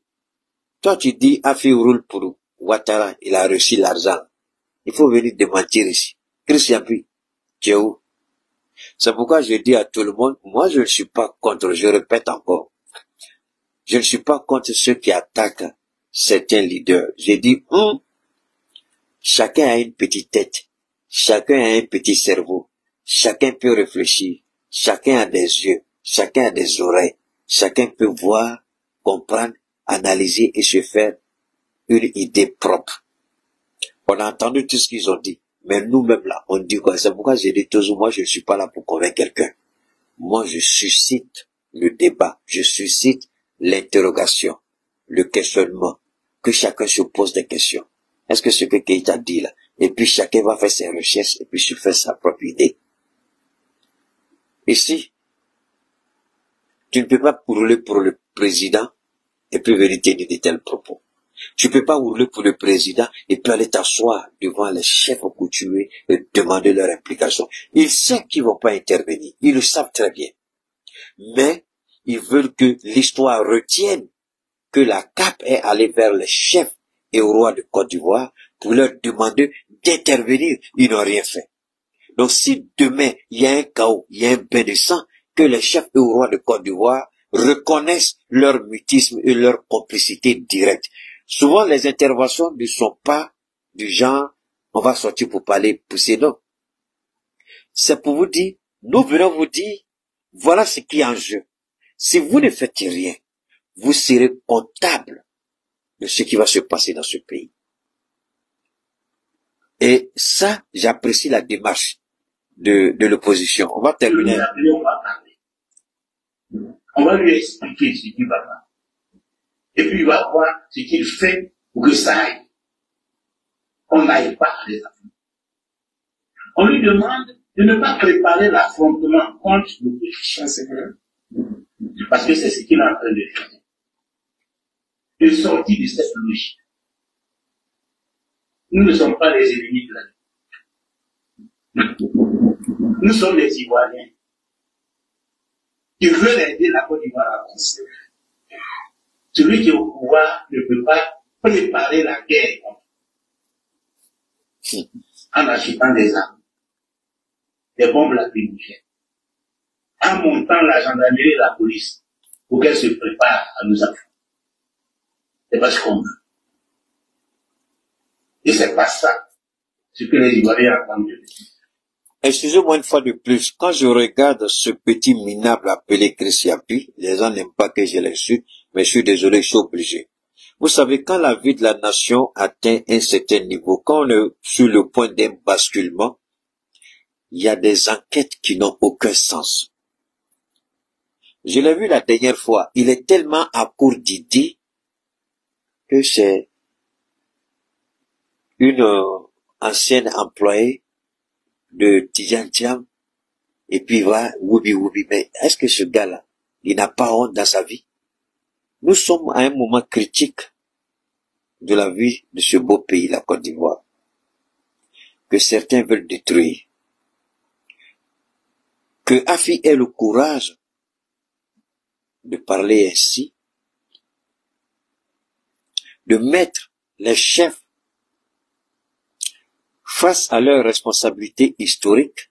Toi tu dis Afi roule pour Ouattara, il a reçu l'argent. Il faut venir démentir ici. Chris Yapi, tu es où? C'est pourquoi je dis à tout le monde, moi je ne suis pas contre, je répète encore. Je ne suis pas contre ceux qui attaquent certains leaders. J'ai dit, chacun a une petite tête, chacun a un petit cerveau, chacun peut réfléchir, chacun a des yeux, chacun a des oreilles, chacun peut voir comprendre, analyser et se faire une idée propre. On a entendu tout ce qu'ils ont dit, mais nous-mêmes là, on dit quoi? C'est pourquoi j'ai dit toujours, moi je ne suis pas là pour convaincre quelqu'un. Moi je suscite le débat, je suscite l'interrogation, le questionnement, que chacun se pose des questions. Est-ce que ce que Keïta dit là, et puis chacun va faire ses recherches et puis se faire sa propre idée. Ici, tu ne peux pas hurler pour le président et puis venir tenir de tels propos. Tu ne peux pas hurler pour le président et puis aller t'asseoir devant les chefs coutumiers et demander leur implication. Ils savent qu'ils ne vont pas intervenir. Ils le savent très bien. Mais ils veulent que l'histoire retienne que la CAP est allée vers les chefs et au roi de Côte d'Ivoire pour leur demander d'intervenir. Ils n'ont rien fait. Donc si demain il y a un chaos, il y a un bain de sang, que les chefs et au roi de Côte d'Ivoire reconnaissent leur mutisme et leur complicité directe. Souvent les interventions ne sont pas du genre on va sortir pour parler, pousser, non. C'est pour vous dire, nous venons vous dire, voilà ce qui est en jeu. Si vous ne faites rien, vous serez comptable de ce qui va se passer dans ce pays. Et ça, j'apprécie la démarche de l'opposition. On va terminer. On va parler. On va lui expliquer ce qu'il va faire. Et puis il va voir ce qu'il fait pour que ça aille. On n'aille pas à les affronter. On lui demande de ne pas préparer l'affrontement contre l'opposition. Parce que c'est ce qu'il est en train de faire. De sortir de cette logique. Nous ne sommes pas les ennemis de la vie. Nous sommes les Ivoiriens qui veulent aider la Côte d'Ivoire à avancer. Celui qui est au pouvoir ne peut pas préparer la guerre en achetant des armes, des bombes lacrymogènes, en montant la gendarmerie et la police pour qu'elle se prépare à nous affronter. C'est pas ce qu'on veut. Et c'est pas ça ce que les Ivoiriens attendent de nous. Excusez-moi une fois de plus, quand je regarde ce petit minable appelé Christiapi, les gens n'aiment pas que je l'insulte, mais je suis désolé, je suis obligé. Vous savez, quand la vie de la nation atteint un certain niveau, quand on est sur le point d'un basculement, il y a des enquêtes qui n'ont aucun sens. Je l'ai vu la dernière fois, il est tellement à court d'idées que c'est une ancienne employée de Tidjane Thiam, et puis va, woubi. Mais est-ce que ce gars-là, il n'a pas honte dans sa vie? Nous sommes à un moment critique de la vie de ce beau pays, la Côte d'Ivoire, que certains veulent détruire. Que Afi ait le courage de parler ainsi, de mettre les chefs face à leurs responsabilités historiques.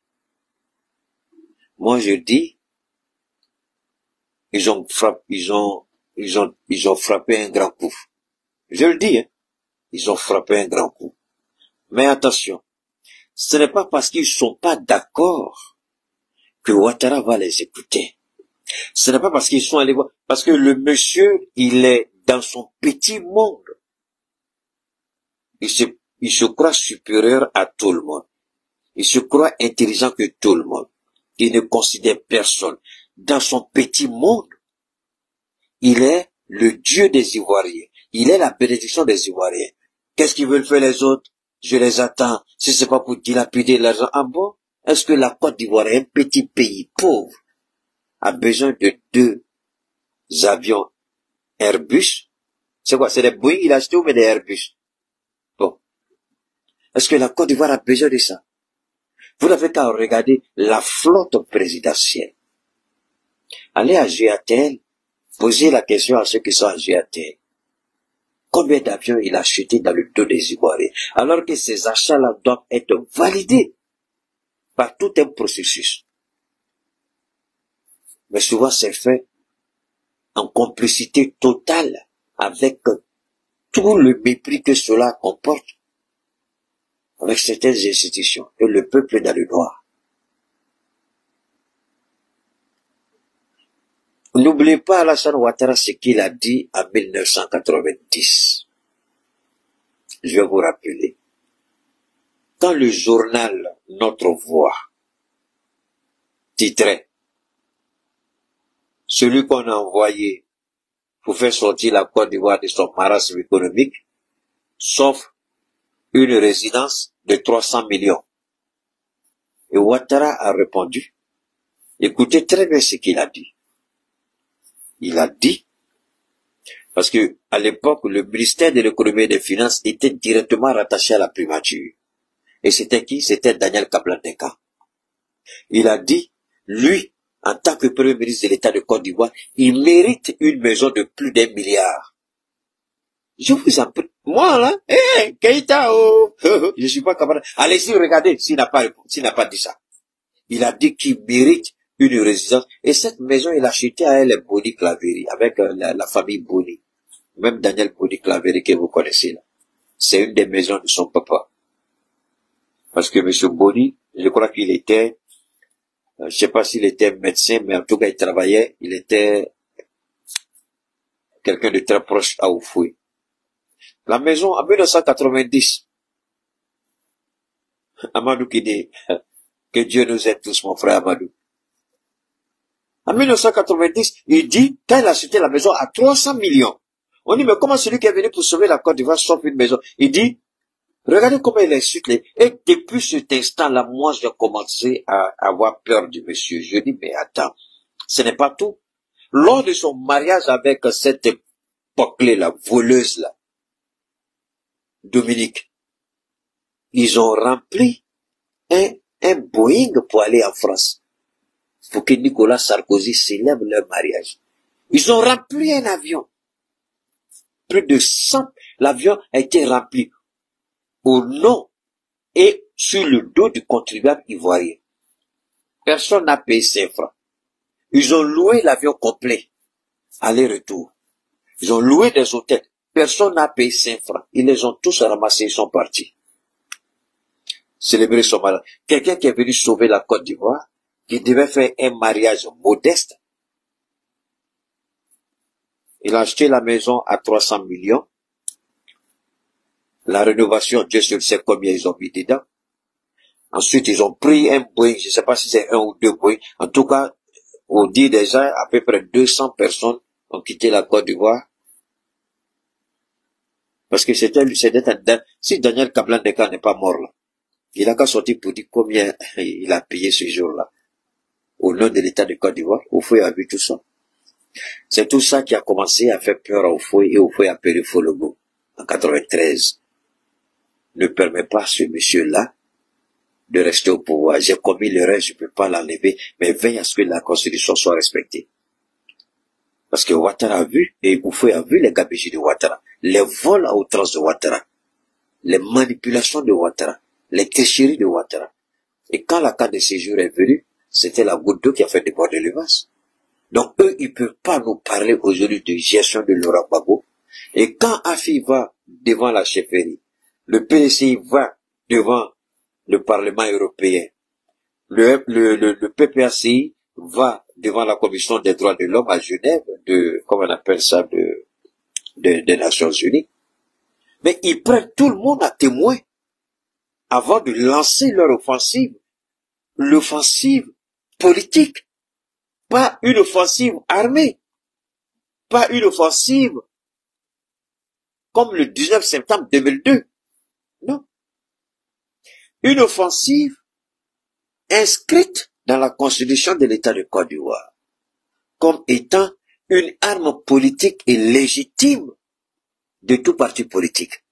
Moi je dis, ils ont frappé un grand coup. Je le dis, hein, ils ont frappé un grand coup. Mais attention, ce n'est pas parce qu'ils ne sont pas d'accord que Ouattara va les écouter. Ce n'est pas parce qu'ils sont allés voir, parce que le monsieur, il est dans son petit monde. Il se croit supérieur à tout le monde. Il se croit intelligent que tout le monde. Il ne considère personne. Dans son petit monde, il est le Dieu des Ivoiriens. Il est la bénédiction des Ivoiriens. Qu'est-ce qu'ils veulent faire les autres? Je les attends. Si c'est pas pour dilapider l'argent. Ah bon? Est-ce que la Côte d'Ivoire, un petit pays pauvre, a besoin de 2 avions Airbus? C'est quoi? C'est des Boeing il a acheté ou des Airbus? Bon. Est-ce que la Côte d'Ivoire a besoin de ça? Vous n'avez qu'à regarder la flotte présidentielle. Allez à GATL, posez la question à ceux qui sont à GATL. Combien d'avions il a acheté dans le dos des Ivoiriens? Alors que ces achats-là doivent être validés par tout un processus. Mais souvent c'est fait en complicité totale avec tout le mépris que cela comporte avec certaines institutions et le peuple dans le noir. N'oubliez pas Alassane Ouattara ce qu'il a dit en 1990. Je vais vous rappeler. Quand le journal Notre Voix titrait « Celui qu'on a envoyé pour faire sortir la Côte d'Ivoire de son marasme économique, sauf une résidence de 300 millions. » Et Ouattara a répondu, écoutez très bien ce qu'il a dit. Il a dit, parce que à l'époque, le ministère de l'économie et des finances était directement rattaché à la primature. Et c'était qui? C'était Daniel Kablan-Deka. Il a dit, lui, en tant que premier ministre de l'État de Côte d'Ivoire, il mérite une maison de plus d'1 milliard. Je vous en prie. Moi, là, Keïta, je suis pas capable. Allez-y, regardez, s'il n'a pas dit ça. Il a dit qu'il mérite une résidence. Et cette maison, il a acheté à elle Boni Claveri, avec la famille Boni. Même Daniel Boni Claveri que vous connaissez là. C'est une des maisons de son papa. Parce que M. Boni, je crois qu'il était, je sais pas s'il était médecin, mais en tout cas, il travaillait, il était quelqu'un de très proche à Oufoué. La maison, en 1990, Amadou qui dit, que Dieu nous aide tous, mon frère Amadou. En 1990, il dit, quand il a acheté la maison à 300 millions, on dit, mais comment celui qui est venu pour sauver la Côte d'Ivoire sauve une maison? Il dit, regardez comment il insulte les... Et depuis cet instant-là, moi, j'ai commencé à avoir peur du monsieur. Je dis, mais attends, ce n'est pas tout. Lors de son mariage avec cette époque-là, voleuse-là, Dominique, ils ont rempli un Boeing pour aller en France. Pour que Nicolas Sarkozy célèbre leur mariage. Ils ont rempli un avion. Plus de 100, l'avion a été rempli au nom et sur le dos du contribuable ivoirien. Personne n'a payé 5 francs. Ils ont loué l'avion complet, aller-retour. Ils ont loué des hôtels. Personne n'a payé 5 francs. Ils les ont tous ramassés, ils sont partis. Célébrer son mariage. Quelqu'un qui est venu sauver la Côte d'Ivoire, qui devait faire un mariage modeste. Il a acheté la maison à 300 millions. La rénovation, Dieu seul sait combien ils ont mis dedans. Ensuite, ils ont pris un Boeing, je ne sais pas si c'est 1 ou 2 Boeing. En tout cas, au dit déjà, à peu près 200 personnes ont quitté la Côte d'Ivoire. Parce que c'était si Daniel Kablan-Deka n'est pas mort là, il a qu'à sortir pour dire combien il a payé ce jour-là. Au nom de l'État de Côte d'Ivoire, Oufoué a vu tout ça. C'est tout ça qui a commencé à faire peur à Oufoué et Oufoué a appelé Fologo en 93. Ne permet pas à ce monsieur-là de rester au pouvoir. J'ai commis l'erreur, je ne peux pas l'enlever, mais veille à ce que la Constitution soit respectée. Parce que Ouattara a vu, et Oufoué a vu les gabegies de Ouattara, les vols à outrance de Ouattara, les manipulations de Ouattara, les tricheries de Ouattara. Et quand la carte de séjour est venue, c'était la goutte d'eau qui a fait déborder le vase. Donc eux, ils ne peuvent pas nous parler aujourd'hui de gestion de Laurent Gbagbo. Et quand Afi va devant la chefferie, le PSI va devant le Parlement européen, le PPACI va devant la Commission des droits de l'homme à Genève, comment on appelle ça, des Nations Unies. Mais ils prennent tout le monde à témoin avant de lancer leur offensive. L'offensive politique. Pas une offensive armée. Pas une offensive comme le 19 septembre 2002. Non. Une offensive inscrite dans la Constitution de l'État de Côte d'Ivoire comme étant une arme politique et légitime de tout parti politique.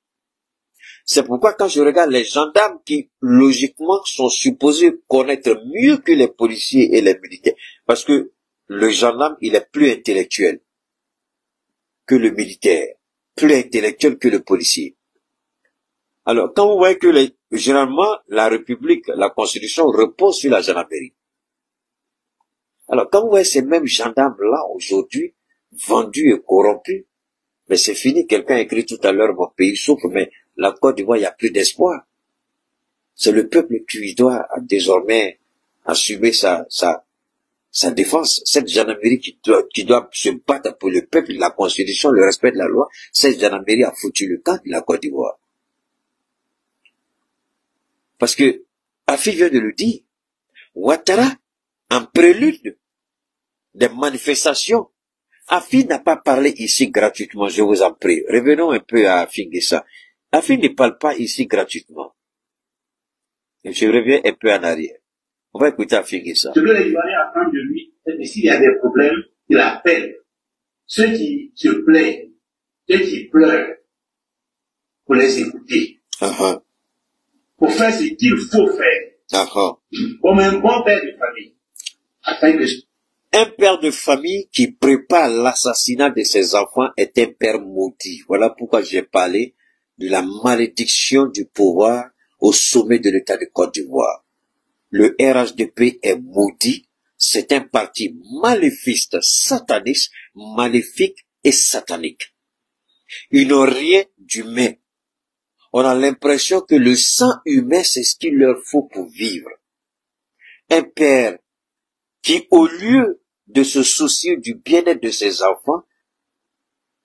C'est pourquoi quand je regarde les gendarmes qui, logiquement, sont supposés connaître mieux que les policiers et les militaires, parce que le gendarme, il est plus intellectuel que le militaire, plus intellectuel que le policier. Alors, quand vous voyez que généralement, la République, la Constitution repose sur la gendarmerie. Alors, quand vous voyez ces mêmes gendarmes-là, aujourd'hui, vendus et corrompus, mais c'est fini, quelqu'un a écrit tout à l'heure, mon pays souffre, mais la Côte d'Ivoire, il n'y a plus d'espoir. C'est le peuple qui doit désormais assumer sa sa défense, cette gendarmerie qui doit se battre pour le peuple, la constitution, le respect de la loi, cette gendarmerie a foutu le camp de la Côte d'Ivoire. Parce que, Afi vient de le dire, Ouattara, en prélude des manifestations, Afi n'a pas parlé ici gratuitement, je vous en prie. Revenons un peu à Afi Guessa. Afi ne parle pas ici gratuitement. Et je reviens un peu en arrière. On va écouter Afi Guessa. Ce que les Ivoiriens attendent de lui, c'est que s'il y a des problèmes, il appelle ceux qui se plaignent, ceux qui pleurent, pour les écouter. Pour faire ce qu'il faut faire. Comme un bon père de famille. Afin que... Un père de famille qui prépare l'assassinat de ses enfants est un père maudit. Voilà pourquoi j'ai parlé de la malédiction du pouvoir au sommet de l'État de Côte d'Ivoire. Le RHDP est maudit. C'est un parti maléfiste, sataniste, maléfique et satanique. Ils n'ont rien d'humain. On a l'impression que le sang humain, c'est ce qu'il leur faut pour vivre. Un père qui, au lieu de se soucier du bien-être de ses enfants,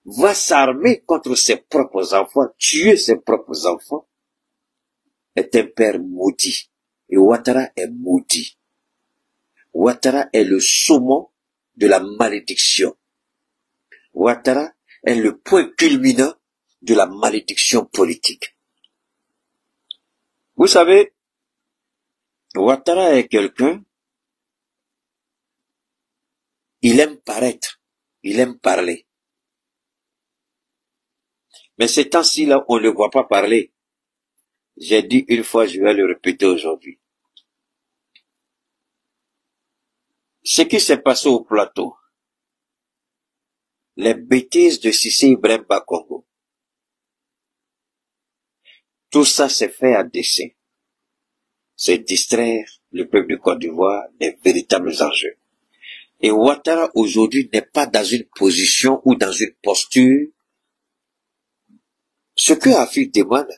va s'armer contre ses propres enfants, tuer ses propres enfants, est un père maudit. Et Ouattara est maudit. Ouattara est le saumon de la malédiction. Ouattara est le point culminant de la malédiction politique. Vous savez, Ouattara est quelqu'un, il aime paraître, il aime parler. Mais ces temps-ci, là, on ne le voit pas parler. J'ai dit une fois, je vais le répéter aujourd'hui. Ce qui s'est passé au plateau, les bêtises de Cissé Ibrahim Bakongo, tout ça s'est fait à dessein. C'est distraire le peuple de Côte d'Ivoire des véritables enjeux. Et Ouattara aujourd'hui n'est pas dans une position ou dans une posture. Ce que Afi demande,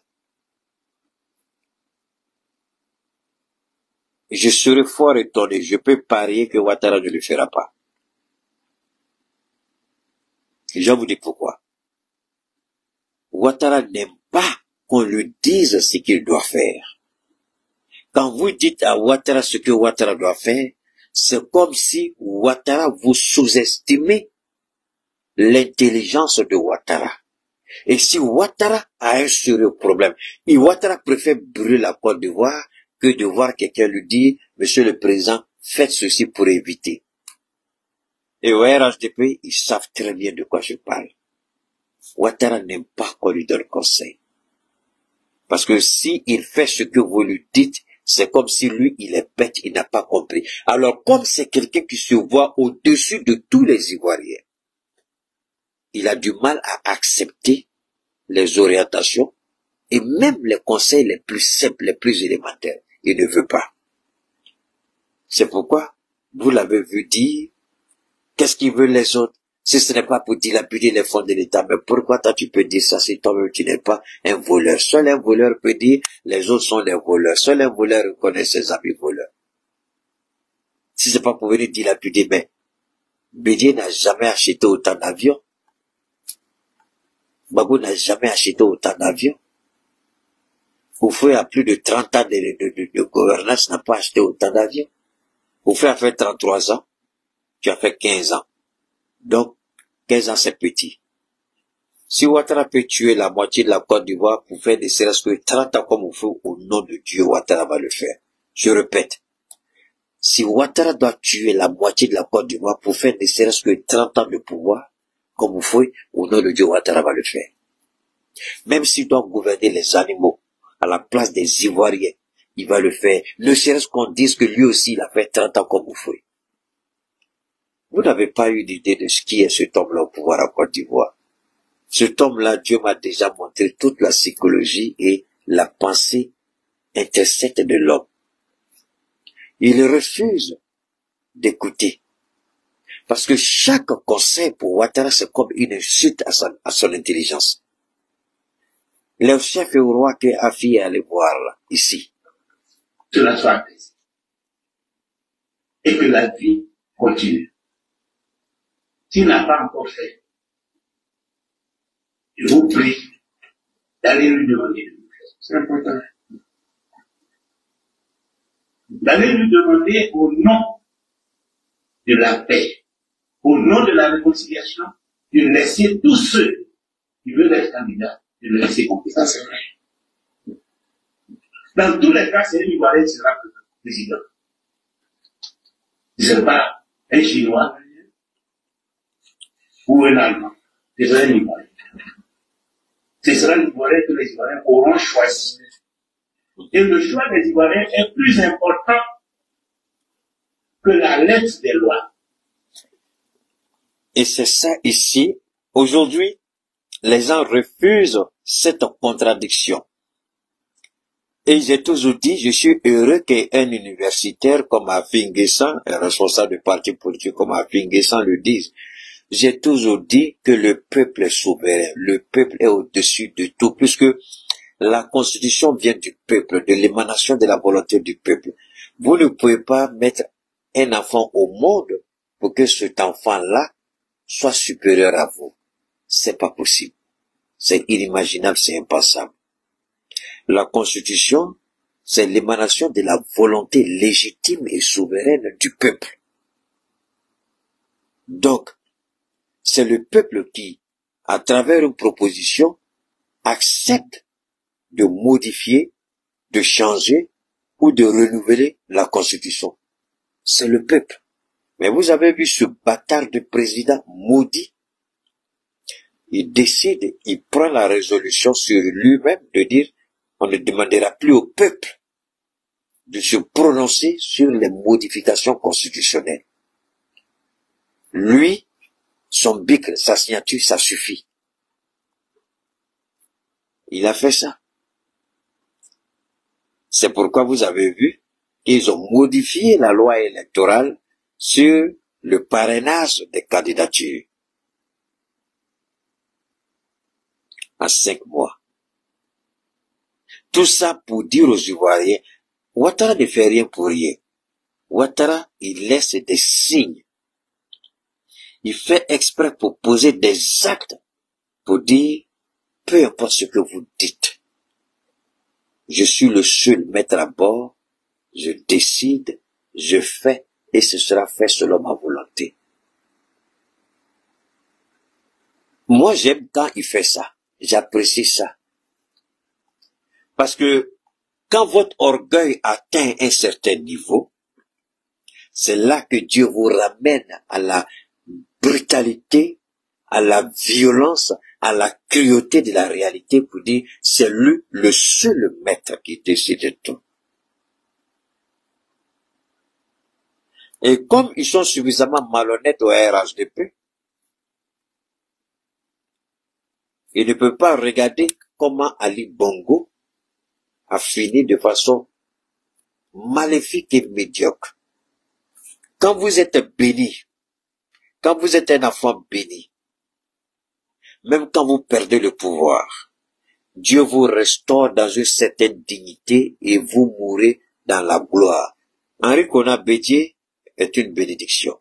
je serais fort étonné, je peux parier que Ouattara ne le fera pas. Et je vous dis pourquoi. Ouattara n'aime pas qu'on lui dise ce qu'il doit faire. Quand vous dites à Ouattara ce que Ouattara doit faire, c'est comme si Ouattara vous sous-estimez l'intelligence de Ouattara. Et si Ouattara a un sérieux problème, et Ouattara préfère brûler la Côte d'Ivoire que de voir quelqu'un lui dire, Monsieur le Président, faites ceci pour éviter. Et au RHDP, ils savent très bien de quoi je parle. Ouattara n'aime pas qu'on lui donne conseil. Parce que si il fait ce que vous lui dites, c'est comme si lui, il est bête, il n'a pas compris. Alors, comme c'est quelqu'un qui se voit au-dessus de tous les Ivoiriens, il a du mal à accepter les orientations et même les conseils les plus simples, les plus élémentaires. Il ne veut pas. C'est pourquoi, vous l'avez vu dire, qu'est-ce qu'ils veulent les autres? Si ce n'est pas pour dilapider les fonds de l'État, mais pourquoi toi tu peux dire ça si toi-même tu n'es pas un voleur? Seul un voleur peut dire les autres sont des voleurs. Seul un voleur reconnaît ses amis voleurs. Si c'est pas pour venir dilapider, mais Bédier n'a jamais acheté autant d'avions. Gbagbo n'a jamais acheté autant d'avions. Oufoué a plus de 30 ans de gouvernance, n'a pas acheté autant d'avions. Oufoué a fait 33 ans, tu as fait 15 ans. Donc, 15 ans c'est petit. Si Ouattara peut tuer la moitié de la Côte d'Ivoire pour faire ne serait-ce que 30 ans comme Oufoué, au nom de Dieu, Ouattara va le faire. Je répète. Si Ouattara doit tuer la moitié de la Côte d'Ivoire pour faire ne serait-ce que 30 ans de pouvoir, comme Oufoué, au nom de Dieu, Ouattara va le faire. Même s'il doit gouverner les animaux à la place des Ivoiriens, il va le faire. Ne serait-ce qu'on dise que lui aussi, il a fait 30 ans comme Oufoué. Vous n'avez pas eu d'idée de ce qui est cet homme-là au pouvoir en Côte d'Ivoire. Cet homme-là, Dieu m'a déjà montré toute la psychologie et la pensée intercète de l'homme. Il refuse d'écouter. Parce que chaque conseil pour Ouattara, c'est comme une insulte à son intelligence. Le chef et roi que Afi est allé voir là, ici. Cela soit apaisé. Et que la vie continue. S'il n'a pas encore fait, je vous prie d'aller lui demander de le faire. C'est important. D'aller lui demander au nom de la paix, au nom de la réconciliation, de laisser tous ceux qui veulent être candidats, de le laisser compter. Ça, c'est vrai. Dans tous les cas, c'est un Ivoirien qui sera président. Ce n'est pas un Chinois ou un Allemand. Ce sera un Ivoirien. Ce sera l'Ivoirien que les Ivoiriens auront choisi. Et le choix des Ivoiriens est plus important que la lettre des lois. Et c'est ça ici. Aujourd'hui, les gens refusent cette contradiction. Et j'ai toujours dit, je suis heureux qu'un universitaire comme Afinguessan, un responsable de parti politique comme Afinguessan le dise. J'ai toujours dit que le peuple est souverain, le peuple est au-dessus de tout, puisque la constitution vient du peuple, de l'émanation de la volonté du peuple. Vous ne pouvez pas mettre un enfant au monde pour que cet enfant-là soit supérieur à vous. C'est pas possible. C'est inimaginable, c'est impensable. La constitution, c'est l'émanation de la volonté légitime et souveraine du peuple. Donc, c'est le peuple qui, à travers une proposition, accepte de modifier, de changer ou de renouveler la constitution. C'est le peuple. Mais vous avez vu ce bâtard de président maudit. Il décide, il prend la résolution sur lui-même de dire on ne demandera plus au peuple de se prononcer sur les modifications constitutionnelles. Lui, son bic, sa signature, ça suffit. Il a fait ça. C'est pourquoi vous avez vu qu'ils ont modifié la loi électorale sur le parrainage des candidatures. En 5 mois. Tout ça pour dire aux Ivoiriens, Ouattara ne fait rien pour rien. Ouattara, il laisse des signes. Il fait exprès pour poser des actes, pour dire, peu importe ce que vous dites, je suis le seul maître à bord, je décide, je fais, et ce sera fait selon ma volonté. Moi, j'aime quand il fait ça. J'apprécie ça. Parce que quand votre orgueil atteint un certain niveau, c'est là que Dieu vous ramène à la brutalité, à la violence, à la cruauté de la réalité pour dire c'est lui le seul maître qui décide de tout. Et comme ils sont suffisamment malhonnêtes au RHDP, ils ne peuvent pas regarder comment Ali Bongo a fini de façon maléfique et médiocre. Quand vous êtes béni, quand vous êtes un enfant béni, même quand vous perdez le pouvoir, Dieu vous restaure dans une certaine dignité et vous mourrez dans la gloire. Henri Konan Bédié est une bénédiction.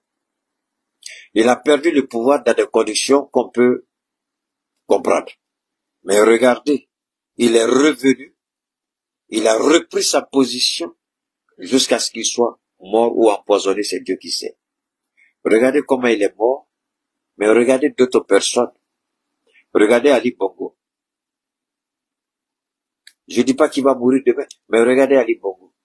Il a perdu le pouvoir dans des conditions qu'on peut comprendre. Mais regardez, il est revenu, il a repris sa position jusqu'à ce qu'il soit mort ou empoisonné, c'est Dieu qui sait. Regardez comment il est mort, mais regardez d'autres personnes. Regardez Ali Bongo. Je ne dis pas qu'il va mourir demain, mais regardez Ali Bongo.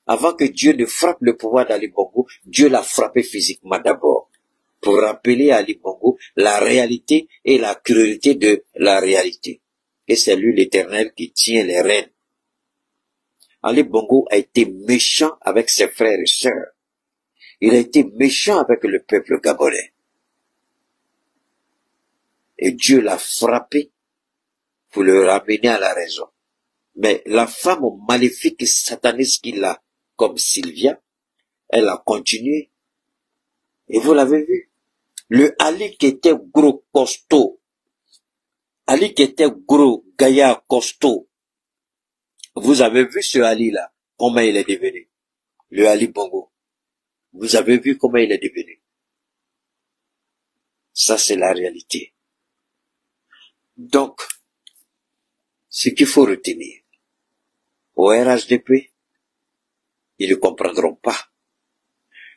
Avant que Dieu ne frappe le pouvoir d'Ali Bongo, Dieu l'a frappé physiquement d'abord, pour rappeler à Ali Bongo la réalité et la cruauté de la réalité. Et c'est lui l'Éternel qui tient les rênes. Ali Bongo a été méchant avec ses frères et sœurs. Il a été méchant avec le peuple gabonais. Et Dieu l'a frappé pour le ramener à la raison. Mais la femme maléfique et sataniste qu'il a, comme Sylvia, elle a continué. Et vous l'avez vu. Le Ali qui était gros, costaud. Ali qui était gros, gaillard, costaud. Vous avez vu ce Ali-là, comment il est devenu. Le Ali Bongo. Vous avez vu comment il est devenu. Ça, c'est la réalité. Donc, ce qu'il faut retenir, au RHDP, ils ne comprendront pas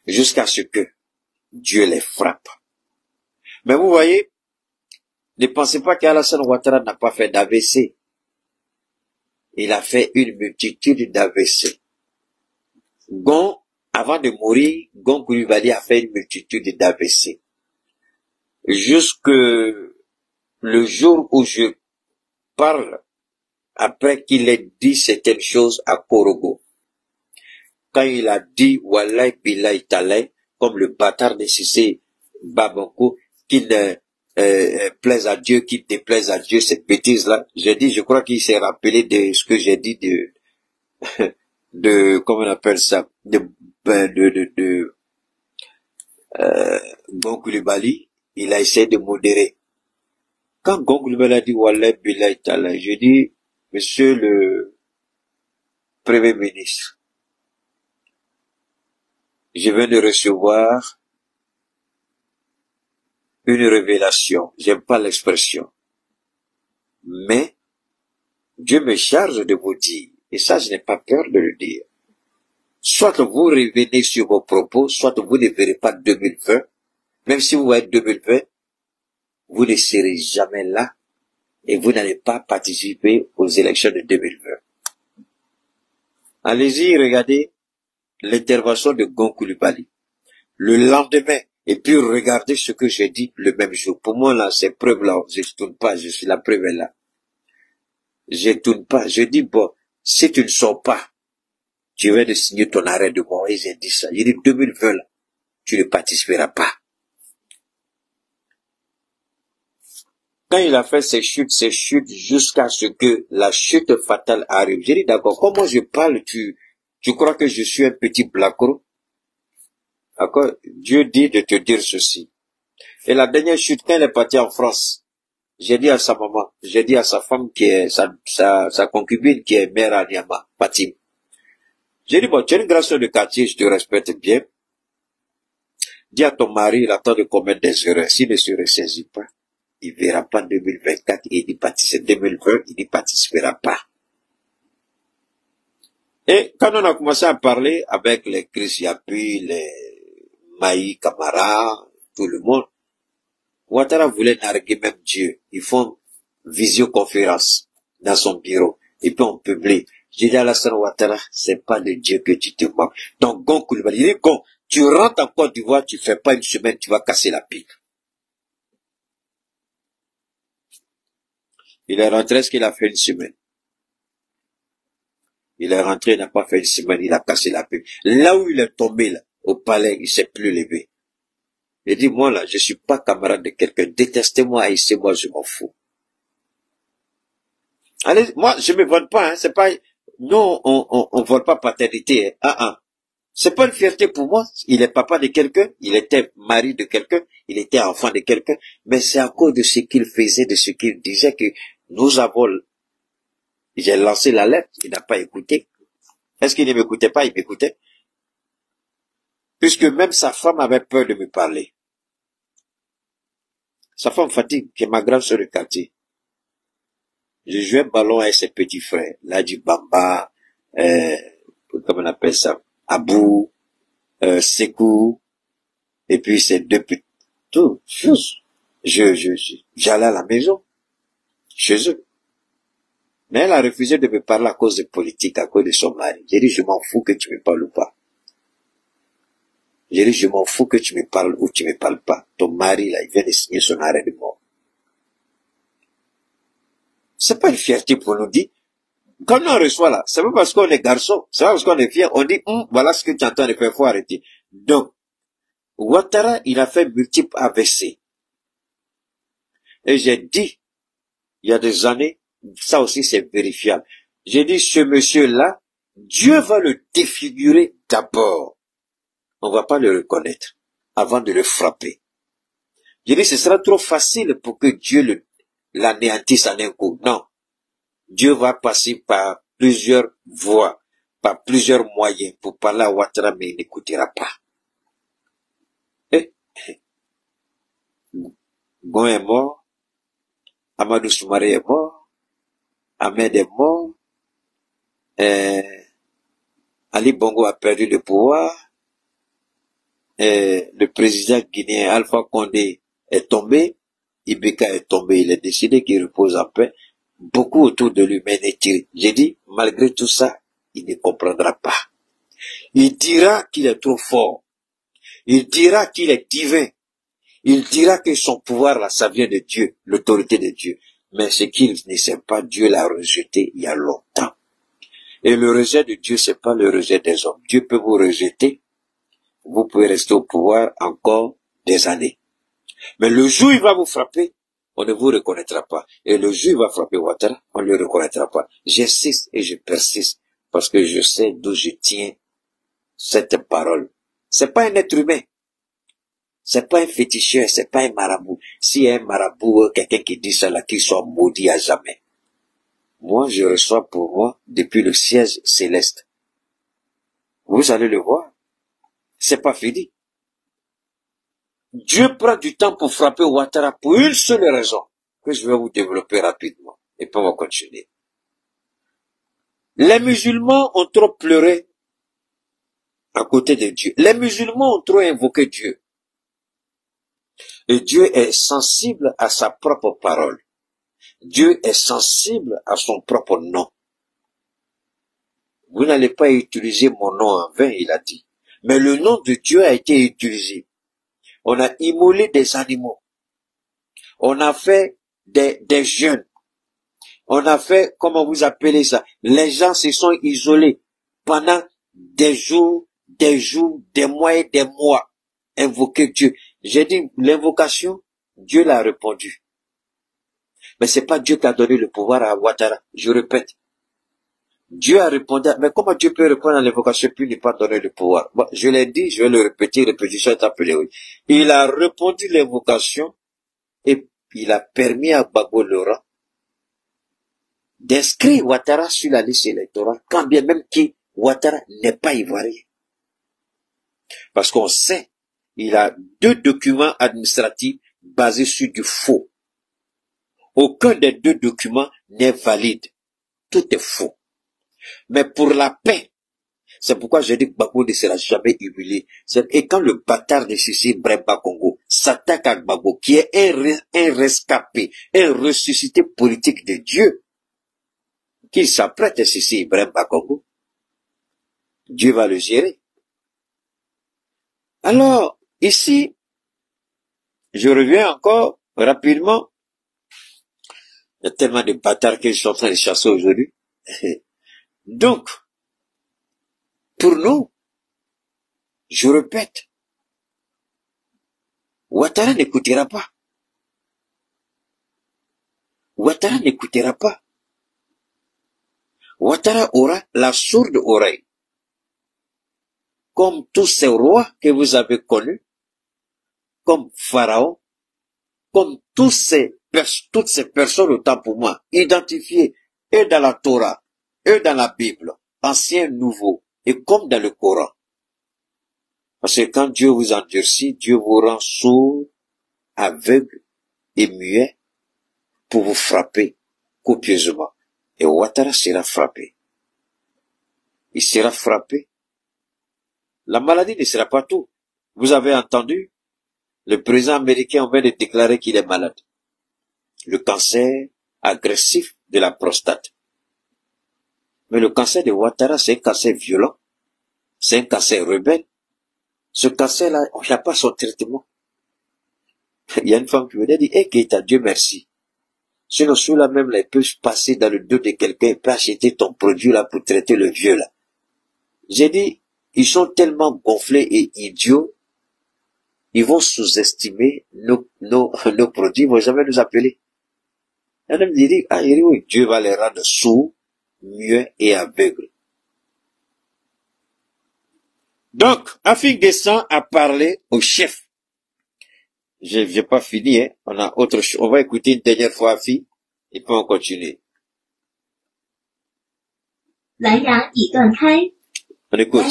jusqu'à ce que Dieu les frappe. Mais vous voyez, ne pensez pas qu'Alassane Ouattara n'a pas fait d'AVC. Il a fait une multitude d'AVC. Gon, avant de mourir, Gon Coulibaly a fait une multitude d'AVC. Jusque le jour où je parle, après qu'il ait dit certaines choses à Korogo. Quand il a dit Wallahi Billahi Talay, comme le bâtard de Cissé Babanko, qui ne plaise à Dieu, qui déplaise à Dieu, cette bêtise-là, j'ai dit, je crois qu'il s'est rappelé de ce que j'ai dit comment on appelle ça, Gon Coulibaly, il a essayé de modérer. Quand Gon Coulibaly a dit Wallahi Billahi Talay, je dis, monsieur le Premier ministre, je viens de recevoir une révélation. J'aime pas l'expression. Mais, Dieu me charge de vous dire, et ça je n'ai pas peur de le dire. Soit vous revenez sur vos propos, soit vous ne verrez pas 2020. Même si vous voyez 2020, vous ne serez jamais là et vous n'allez pas participer aux élections de 2020. Allez-y, regardez l'intervention de Gon Coulibaly. Le lendemain, et puis regardez ce que j'ai dit le même jour. Pour moi, là, ces preuves-là, je ne tourne pas, je suis la preuve est là. Je ne tourne pas, je dis, bon, si tu ne sors pas, tu viens de signer ton arrêt de mort, et j'ai dit ça. J'ai dit, 2020, là, tu ne participeras pas. Quand il a fait ses chutes jusqu'à ce que la chute fatale arrive. J'ai dit, d'accord, comment je parle, tu crois que je suis un petit blacro? D'accord? Dieu dit de te dire ceci. Et la dernière chute, quand elle est partie en France, j'ai dit à sa maman, j'ai dit à sa femme qui est, sa concubine qui est mère à Niama, Fatim. J'ai dit, bon, tu es une grande sœur de quartier, je te respecte bien. Dis à ton mari, il attend de commettre des erreurs. S'il ne se ressaisit pas, il verra pas 2024, il n'y participe, 2020, il n'y participera pas. Et quand on a commencé à parler avec les Chris Yapi, les Maï Kamara, tout le monde, Ouattara voulait narguer même Dieu. Ils font visioconférence dans son bureau. Et puis on publie. J'ai dit à Alassane Ouattara, c'est pas de Dieu que tu te moques. Donc Gon Coulibaly, il dit, Gon, tu rentres en Côte d'Ivoire, tu fais pas une semaine, tu vas casser la pique. Il est rentré, est-ce qu'il a fait une semaine? Il est rentré, il n'a pas fait une semaine, il a cassé la pique. Là où il est tombé, là, au palais, il s'est plus levé. Il dit, moi là, je suis pas camarade de quelqu'un, détestez-moi, haïssez-moi, je m'en fous. Allez, moi, je me vante pas, hein, c'est pas, non, on vole pas paternité, hein. C'est pas une fierté pour moi. Il est papa de quelqu'un, il était mari de quelqu'un, il était enfant de quelqu'un, mais c'est à cause de ce qu'il faisait, de ce qu'il disait que nous avons, j'ai lancé la lettre, il n'a pas écouté. Est-ce qu'il ne m'écoutait pas? Il m'écoutait. Puisque même sa femme avait peur de me parler. Sa femme Fatigue, qui est ma grande sœur de quartier. Je jouais ballon avec ses petits frères, là du Bamba, comment on appelle ça, Abou, Sekou, et puis ces deux petits, tout, j'allais à la maison, chez eux. Mais elle a refusé de me parler à cause de politique, à cause de son mari. J'ai dit, je m'en fous que tu me parles ou pas. J'ai dit, je m'en fous que tu me parles ou tu me parles pas. Ton mari, là, il vient de signer son arrêt de mort. C'est pas une fierté pour nous dire. Quand on reçoit là, c'est pas parce qu'on est garçon, c'est pas parce qu'on est fier, on dit, voilà ce que tu entends de faire, faut arrêter. Donc, Ouattara, il a fait multiples AVC. Et j'ai dit, il y a des années, ça aussi c'est vérifiable. J'ai dit, ce monsieur-là, Dieu va le défigurer d'abord. On va pas le reconnaître avant de le frapper. J'ai dit, ce sera trop facile pour que Dieu l'anéantisse en un coup. Non. Dieu va passer par plusieurs voies, par plusieurs moyens pour parler à Ouattara, mais il n'écoutera pas. Gon est mort, Amadou Soumaré est mort, Ahmed est mort, Ali Bongo a perdu le pouvoir, le président guinéen Alpha Condé est tombé, Ibeka est tombé, il est décidé qu'il repose en paix. Beaucoup autour de lui, mais j'ai dit, malgré tout ça, il ne comprendra pas. Il dira qu'il est trop fort. Il dira qu'il est divin. Il dira que son pouvoir, là, ça vient de Dieu, l'autorité de Dieu. Mais ce qu'il ne sait pas, Dieu l'a rejeté il y a longtemps. Et le rejet de Dieu, c'est pas le rejet des hommes. Dieu peut vous rejeter. Vous pouvez rester au pouvoir encore des années. Mais le jour où il va vous frapper, on ne vous reconnaîtra pas. Et le jour où il va frapper Ouattara, on ne le reconnaîtra pas. J'insiste et je persiste parce que je sais d'où je tiens cette parole. C'est pas un être humain. C'est pas un féticheur, c'est pas un marabout. Si un marabout, quelqu'un qui dit ça là, qu'il soit maudit à jamais. Moi, je reçois pour moi depuis le siège céleste. Vous allez le voir. C'est pas fini. Dieu prend du temps pour frapper Ouattara pour une seule raison que je vais vous développer rapidement. Et puis on va continuer. Les musulmans ont trop pleuré à côté de Dieu. Les musulmans ont trop invoqué Dieu. Et Dieu est sensible à sa propre parole. Dieu est sensible à son propre nom. Vous n'allez pas utiliser mon nom en vain, il a dit. Mais le nom de Dieu a été utilisé. On a immolé des animaux. On a fait des jeûnes. On a fait, comment vous appelez ça? Les gens se sont isolés pendant des jours, des mois et des mois. Invoquer Dieu. J'ai dit, l'invocation, Dieu l'a répondu. Mais c'est pas Dieu qui a donné le pouvoir à Ouattara. Je répète. Dieu a répondu. Mais comment Dieu peut répondre à l'invocation puis ne pas donner le pouvoir? Bon, je l'ai dit, je vais le répéter, répétition est appelée. Oui. Il a répondu l'invocation et il a permis à Gbagbo Laurent d'inscrire Ouattara sur la liste électorale, quand bien même que Ouattara n'est pas ivoirien. Parce qu'on sait, il a 2 documents administratifs basés sur du faux. Aucun des 2 documents n'est valide. Tout est faux. Mais pour la paix, c'est pourquoi je dis que Gbagbo ne sera jamais humilié. Et quand le bâtard de Sissi Bremba Congo s'attaque à Gbagbo, qui est un rescapé, un ressuscité politique de Dieu, qui s'apprête à Sissi Bremba Congo, Dieu va le gérer. Alors, ici, je reviens encore rapidement. Il y a tellement de bâtards qu'ils sont en train de chasser aujourd'hui. Donc, pour nous, je répète, Ouattara n'écoutera pas. Ouattara n'écoutera pas. Ouattara aura la sourde oreille. Comme tous ces rois que vous avez connus, comme Pharaon, comme toutes ces personnes autant pour moi, identifiées et dans la Torah, et dans la Bible, ancien, nouveau, et comme dans le Coran. Parce que quand Dieu vous endurcit, Dieu vous rend sourd, aveugle et muet pour vous frapper copieusement. Et Ouattara sera frappé. Il sera frappé. La maladie ne sera pas tout. Vous avez entendu? Le président américain vient de déclarer qu'il est malade. Le cancer agressif de la prostate. Mais le cancer de Ouattara, c'est un cancer violent. C'est un cancer rebelle. Ce cancer-là, on n'a pas son traitement. Il y a une femme qui me dit, Keita, Dieu merci. Sinon, celui-là même, là, il peut se passer dans le dos de quelqu'un, il peut acheter ton produit là pour traiter le vieux là. J'ai dit, ils sont tellement gonflés et idiots, ils vont sous-estimer nos produits, ils vont jamais nous appeler. Elle me dit, oui, Dieu va les rendre sourds, muets et aveugles. Donc, Afik descend à parler au chef. J'ai pas fini, hein. On a autre chose. On va écouter une dernière fois Afik, et puis on continue. On écoute.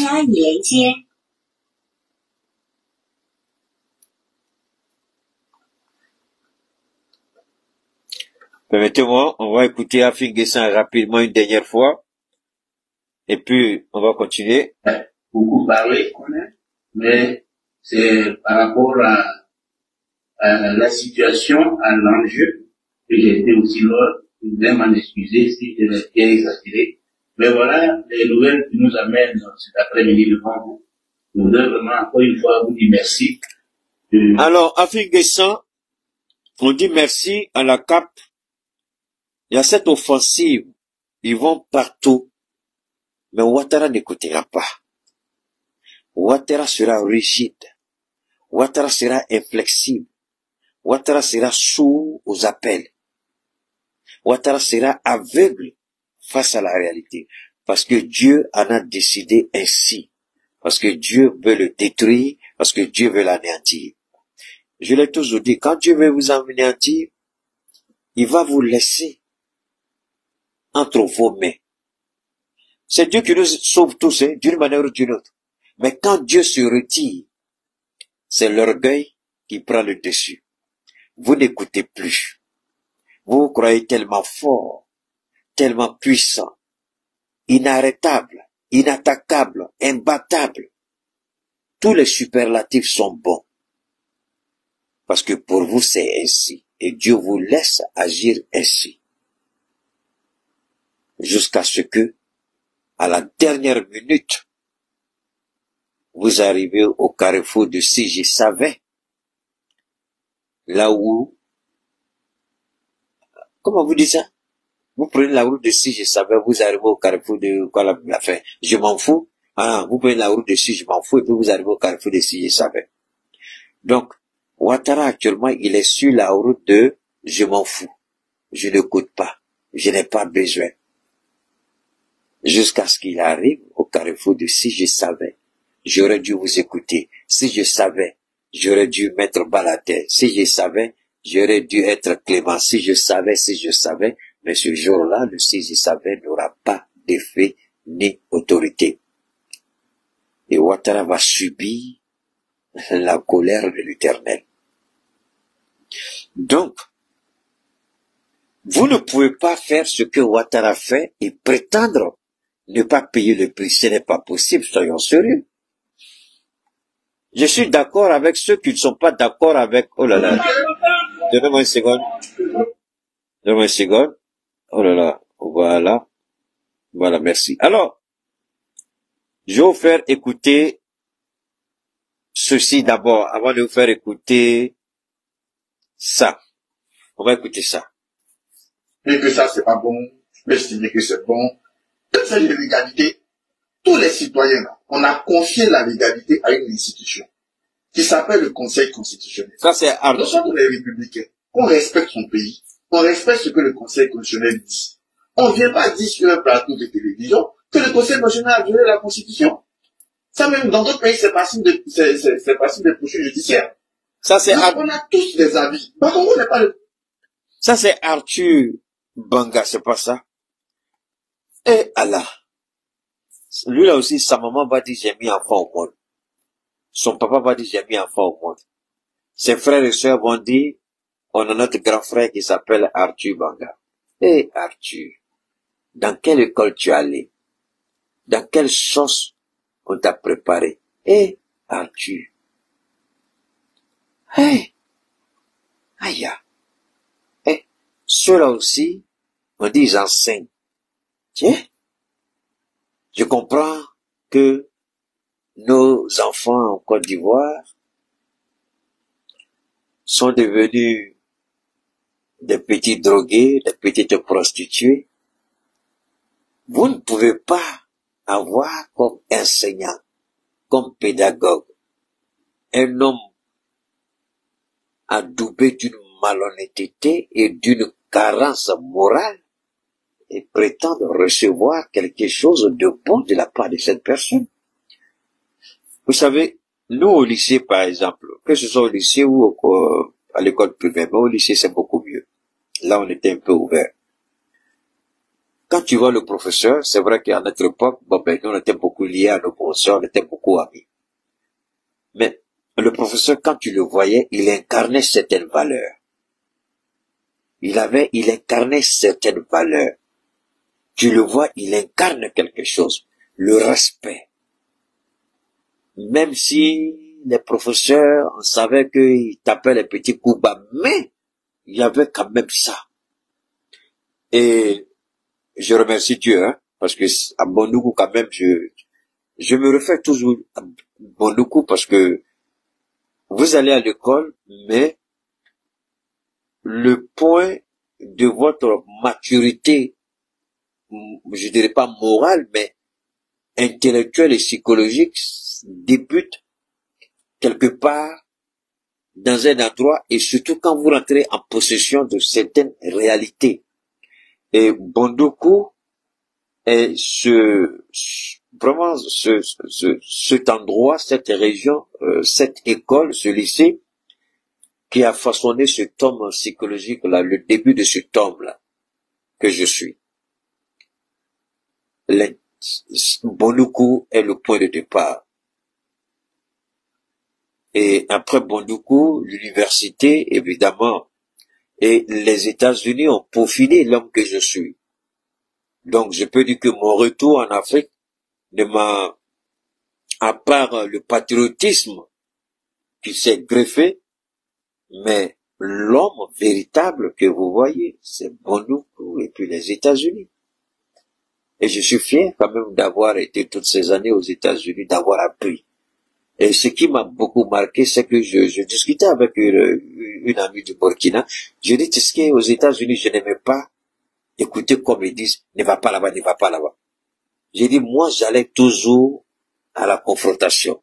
Permettez-moi, on va écouter Afin Guessin rapidement une dernière fois, et puis on va continuer. Beaucoup parlé, mais c'est par rapport à la situation, à l'enjeu, que j'ai été aussi là, je voudrais m'en excuser si je l'ai bien exagéré. Mais voilà, les nouvelles qui nous amènent cet après-midi devant vous. Je voudrais vraiment encore une fois vous dire merci. Alors, Afin Guessin, on dit merci à la CAP. Il y a cette offensive. Ils vont partout. Mais Ouattara n'écoutera pas. Ouattara sera rigide. Ouattara sera inflexible. Ouattara sera sourd aux appels. Ouattara sera aveugle face à la réalité. Parce que Dieu en a décidé ainsi. Parce que Dieu veut le détruire. Parce que Dieu veut l'anéantir. Je l'ai toujours dit, quand Dieu veut vous anéantir, il va vous laisser entre vos mains. C'est Dieu qui nous sauve tous, hein, d'une manière ou d'une autre. Mais quand Dieu se retire, c'est l'orgueil qui prend le dessus. Vous n'écoutez plus. Vous vous croyez tellement fort, tellement puissant, inarrêtable, inattaquable, imbattable. Tous les superlatifs sont bons. Parce que pour vous, c'est ainsi. Et Dieu vous laisse agir ainsi. Jusqu'à ce que, à la dernière minute, vous arrivez au carrefour de Si je savais. Là où, comment vous dites ça? Vous prenez la route de Si je savais, vous arrivez au carrefour de, quoi la fin? Je m'en fous. Ah, vous prenez la route de Si je m'en fous et puis vous arrivez au carrefour de Si je savais. Donc, Ouattara actuellement, il est sur la route de je m'en fous. Je n'écoute pas. Je n'ai pas besoin. Jusqu'à ce qu'il arrive au carrefour de Si je savais. J'aurais dû vous écouter. Si je savais, j'aurais dû mettre bas la tête. Si je savais, j'aurais dû être clément. Si je savais, mais ce jour-là, le si je savais n'aura pas d'effet ni autorité. Et Ouattara va subir la colère de l'Éternel. Donc, vous ne pouvez pas faire ce que Ouattara fait et prétendre ne pas payer le prix. Ce n'est pas possible, soyons sérieux. Je suis d'accord avec ceux qui ne sont pas d'accord avec... Oh là là. Donnez-moi une seconde. Donnez-moi une seconde. Oh là là. Voilà. Voilà, merci. Alors, je vais vous faire écouter ceci d'abord, avant de vous faire écouter ça. On va écouter ça. Et que ça, c'est pas bon. Mais estimer que c'est bon. Quand c'est de l'égalité, tous les citoyens, on a confié la légalité à une institution qui s'appelle le Conseil constitutionnel. Ça, c'est Nous sommes les républicains. On respecte son pays. On respecte ce que le Conseil constitutionnel dit. On ne vient pas dire sur un plateau de télévision que le Conseil constitutionnel a violé la Constitution. Ça, même dans d'autres pays, c'est passible de poursuites judiciaires. Ça, c'est on a tous des avis. Par contre, on n'est pas le... Ça, c'est Arthur Banga, c'est pas ça? Et Allah. Lui, là aussi, sa maman va dire, j'ai mis enfant au monde. Son papa va dire, j'ai mis enfant au monde. Ses frères et sœurs vont dire, on a notre grand frère qui s'appelle Arthur Banga. Et Arthur, dans quelle école tu es allé? Dans quelle sauce on t'a préparé? Et Arthur. Hey! Aïe! Et ceux-là aussi, on dit, ils enseignent. Tiens, je comprends que nos enfants en Côte d'Ivoire sont devenus des petits drogués, des petites prostituées. Vous ne pouvez pas avoir comme enseignant, comme pédagogue, un homme adoubé d'une malhonnêteté et d'une carence morale et prétendre recevoir quelque chose de bon de la part de cette personne. Vous savez, nous au lycée par exemple, que ce soit au lycée ou à l'école privée, mais au lycée c'est beaucoup mieux. Là on était un peu ouvert. Quand tu vois le professeur, c'est vrai qu'à notre époque, nous on était beaucoup liés à nos professeurs, on était beaucoup amis. Mais le professeur, quand tu le voyais, il incarnait certaines valeurs. il incarnait certaines valeurs. Tu le vois, il incarne quelque chose. Le respect. Même si les professeurs, on savait qu'ils tapaient les petits coups bas, mais il y avait quand même ça. Et je remercie Dieu, hein, parce que à Bondoukou, quand même, je me refais toujours à Bondoukou parce que vous allez à l'école, mais le point de votre maturité, je dirais pas morale, mais intellectuelle et psychologique, débute quelque part dans un endroit, et surtout quand vous rentrez en possession de certaines réalités. Et Bondoukou est vraiment cet endroit, cette région, cette école, ce lycée, qui a façonné cet homme psychologique là, le début de cet homme là que je suis. Bondoukou est le point de départ. Et après Bondoukou, l'université, évidemment, et les États-Unis ont peaufiné l'homme que je suis. Donc, je peux dire que mon retour en Afrique ne m'a, à part le patriotisme qui s'est greffé, mais l'homme véritable que vous voyez, c'est Bondoukou et puis les États-Unis. Et je suis fier quand même d'avoir été toutes ces années aux États-Unis, d'avoir appris. Et ce qui m'a beaucoup marqué, c'est que je discutais avec une amie du Burkina. Je dis, tu sais, aux États-Unis, je n'aimais pas écouter comme ils disent, ne va pas là-bas, ne va pas là-bas. J'ai dit, moi, j'allais toujours à la confrontation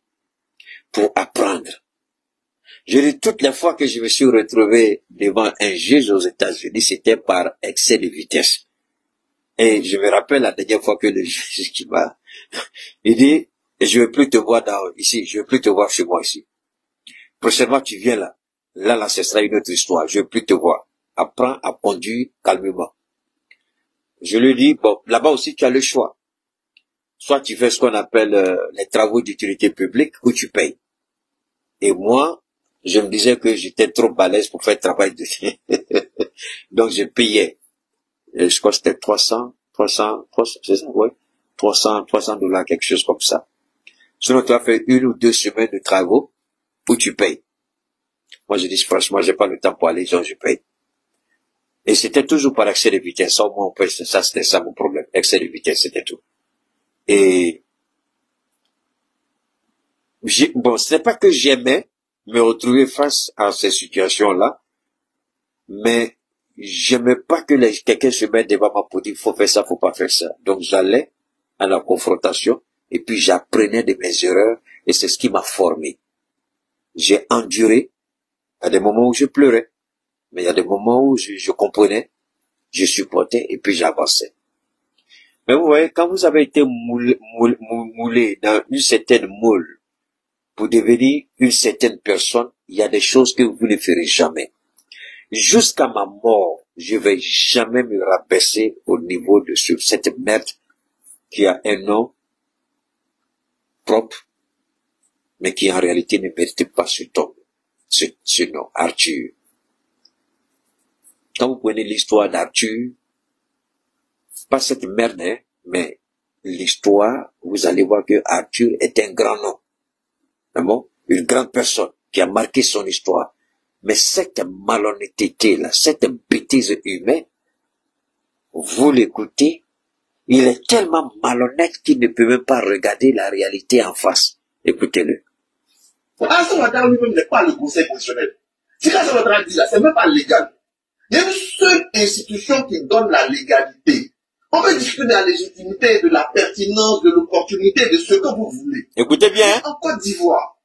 pour apprendre. Je dis, toutes les fois que je me suis retrouvé devant un juge aux États-Unis, c'était par excès de vitesse. Et je me rappelle la dernière fois que le juge qui m'a, il dit, je veux plus te voir ici, je veux plus te voir chez moi ici. Prochainement, tu viens là. Là, ce sera une autre histoire. Je veux plus te voir. Apprends à conduire calmement. Je lui dis, bon, là-bas aussi, tu as le choix. Soit tu fais ce qu'on appelle les travaux d'utilité publique, ou tu payes. Et moi, je me disais que j'étais trop balèze pour faire le travail de... Donc, je payais. Et je crois que c'était 300, c'est ça, ouais. 300 $, quelque chose comme ça. Sinon, tu as fait 1 ou 2 semaines de travaux où tu payes. Moi, je dis franchement, j'ai pas le temps pour aller, donc je paye. Et c'était toujours par excès de vitesse. Ça, au moins, ça, c'était ça mon problème. Excès de vitesse, c'était tout. Et, bon, ce n'est pas que j'aimais me retrouver face à ces situations-là, mais j'aimais pas que quelqu'un se mette devant moi pour dire, faut faire ça, faut pas faire ça. Donc, j'allais à la confrontation, et puis j'apprenais de mes erreurs, et c'est ce qui m'a formé. J'ai enduré. Il y a des moments où je pleurais, mais il y a des moments où je comprenais, je supportais, et puis j'avançais. Mais vous voyez, quand vous avez été moulé dans une certaine moule pour devenir une certaine personne, il y a des choses que vous ne ferez jamais. Jusqu'à ma mort, je vais jamais me rabaisser au niveau de cette merde qui a un nom propre, mais qui en réalité ne mérite pas ce nom, Arthur. Quand vous prenez l'histoire d'Arthur, pas cette merde, hein, mais l'histoire, vous allez voir que Arthur est un grand nom. Bon, une grande personne qui a marqué son histoire. Mais cette malhonnêteté-là, cette bêtise humaine, vous l'écoutez, il est tellement malhonnête qu'il ne peut même pas regarder la réalité en face. Écoutez-le. Hassan Ouattara lui-même n'est pas le conseil constitutionnel. Si Hassan Ouattara dit là, c'est même pas légal. Il y a une seule institution qui donne la légalité. On peut discuter de la légitimité, de la pertinence, de l'opportunité, de ce que vous voulez. Écoutez bien. En Côte d'Ivoire,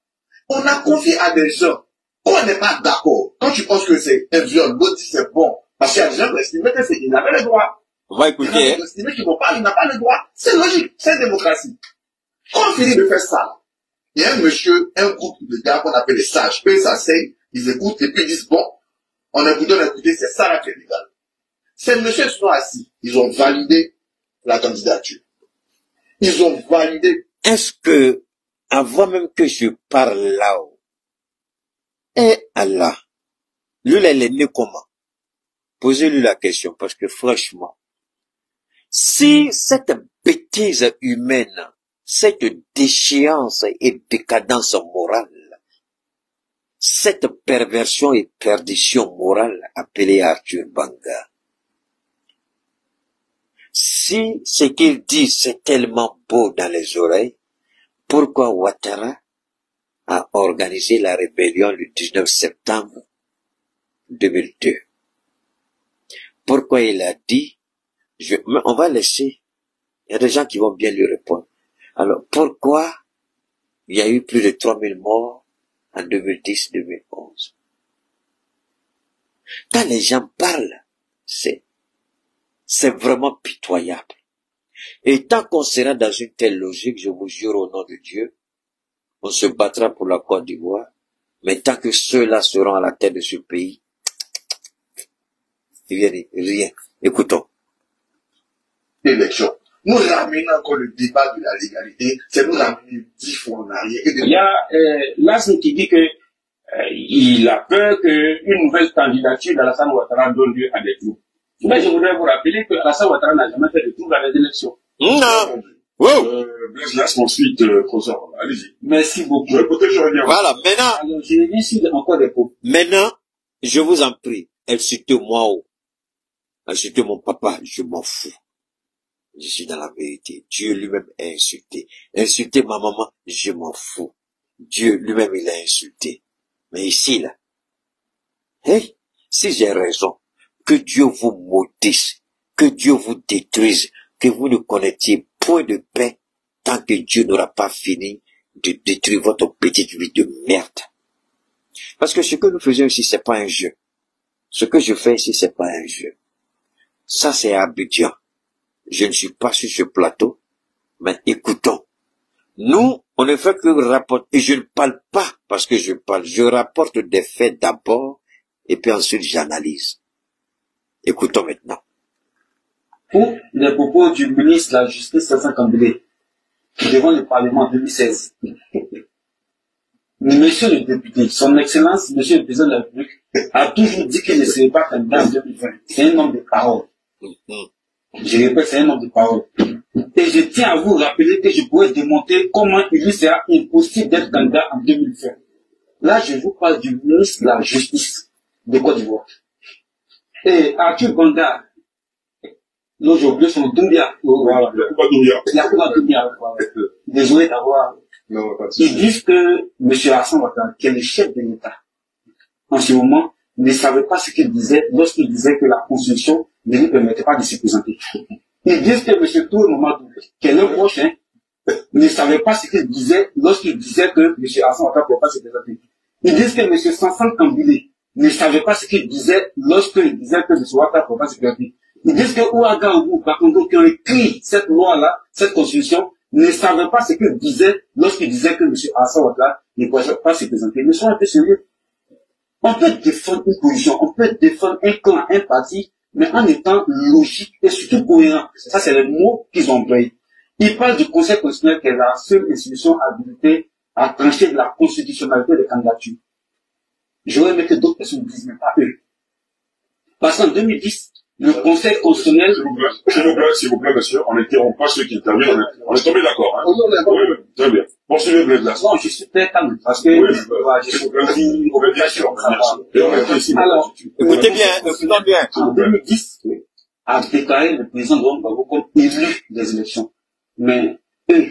on a confié à des gens. On n'est pas d'accord. Quand tu penses que c'est un viol, l'autre dit c'est bon. Parce qu'il y a des gens qui estiment qu'il avait le droit. On va écouter. Il y a des gens qui estiment qu'il n'a pas le droit. C'est logique. C'est une démocratie. Quand on finit de faire ça, il y a un monsieur, un groupe de gars qu'on appelle les sages. Eux, ils s'asseyent, ils écoutent et puis ils disent bon, on a écouté, c'est ça là qui est légal. Ces messieurs sont assis. Ils ont validé la candidature. Ils ont validé. Est-ce que, avant même que je parle là-haut, Allah, lui, il est né comment? Posez-lui la question, parce que franchement, si cette bêtise humaine, cette déchéance et décadence morale, cette perversion et perdition morale appelée Arthur Banga, si ce qu'il dit c'est tellement beau dans les oreilles, pourquoi Ouattara a organisé la rébellion le 19 septembre 2002? Pourquoi il a dit, on va laisser, il y a des gens qui vont bien lui répondre. Alors, pourquoi il y a eu plus de 3000 morts en 2010-2011? Quand les gens parlent, c'est vraiment pitoyable. Et tant qu'on sera dans une telle logique, je vous jure au nom de Dieu, on se battra pour la Côte d'Ivoire, mais tant que ceux-là seront à la tête de ce pays, il n'y a rien. Écoutons. Élection. Nous ramenons encore le débat de la légalité, c'est nous ramener 10 fois en arrière. Il y a Lassine qui dit que il a peur qu'une nouvelle candidature d'Alassane Ouattara donne lieu à des trous. Mais je voudrais vous rappeler que Alassane Ouattara n'a jamais fait de trous dans les élections. Non. Wow. Blaise Lasse ensuite, professeur, allez-y. Merci beaucoup. Peut-être j'aurais bien. Voilà, maintenant. Alors, je reviens sur encore des pots. Maintenant, je vous en prie, insultez-moi ou insultez mon papa, je m'en fous. Je suis dans la vérité. Dieu lui-même a insulté. Insulter ma maman, je m'en fous. Dieu lui-même, il a insulté. Mais ici, là, hey, si j'ai raison, que Dieu vous maudisse, que Dieu vous détruise, que vous ne connaissiez point de paix tant que Dieu n'aura pas fini de détruire votre petite vie de merde. Parce que ce que nous faisons ici, c'est pas un jeu. Ce que je fais ici, c'est pas un jeu. Ça, c'est Abidjan. Je ne suis pas sur ce plateau, mais écoutons. Nous, on ne fait que rapporter, et je ne parle pas parce que je parle, je rapporte des faits d'abord, et puis ensuite j'analyse. Écoutons maintenant. Pour les propos du ministre de la Justice, Sassane Kambélé, devant le Parlement en 2016, Monsieur le député, son Excellence, Monsieur le Président de la République, a toujours dit qu'il ne serait pas candidat en 2020. C'est un homme de parole. Je répète, c'est un homme de parole. Et je tiens à vous rappeler que je pourrais démontrer comment il lui sera impossible d'être candidat en 2020. Là, je vous parle du ministre de la Justice de Côte d'Ivoire. Et Arthur Banga, là, j'ai oublié son Doumbia. Voilà, Yakuba Doumbia. Désolé d'avoir. Ils disent que M. Alassane Ouattara, qui est le chef de l'État, en ce moment, ne savait pas ce qu'il disait lorsqu'il disait que la Constitution ne lui permettait pas de se présenter. Ils disent que M. Tour Mamadou, qui est le prochain, ne savait pas ce qu'il disait lorsqu'il disait que M. Alassane Ouattara ne pouvait pas se présenter. Ils disent que M. Sassane Kambélé ne savait pas ce qu'il disait lorsqu'il disait que M. Ouattara ne pouvait pas se présenter. Ils disent que Ouaga ou Bakondo, qui ont écrit cette loi-là, cette constitution, ne savaient pas ce qu'il disait lorsqu'il disait que M. Alassane Ouattara ne pouvait pas se présenter. Mais soyons un peu sérieux. On peut défendre une position, on peut défendre un clan, un parti, mais en étant logique et surtout cohérent. Ça, c'est les mots qu'ils ont employés. Ils parlent du Conseil constitutionnel qui est la seule institution habilitée à trancher de la constitutionnalité des candidatures. J'aurais aimé que d'autres personnes disent, mais pas eux. Parce qu'en 2010, le Conseil constitutionnel... S'il vous plaît, monsieur, on n'interrompt pas ceux qui interviennent. On est tombé d'accord, hein. Oui, très bien. Poursuivez, Blaise Lasse. Non, je suis très calme, parce que... Oui, je suis bien sûr. Alors, Écoutez bien, écoutons bien. En 2010, a déclaré le président de Gbagbo comme élu des élections. Mais eux,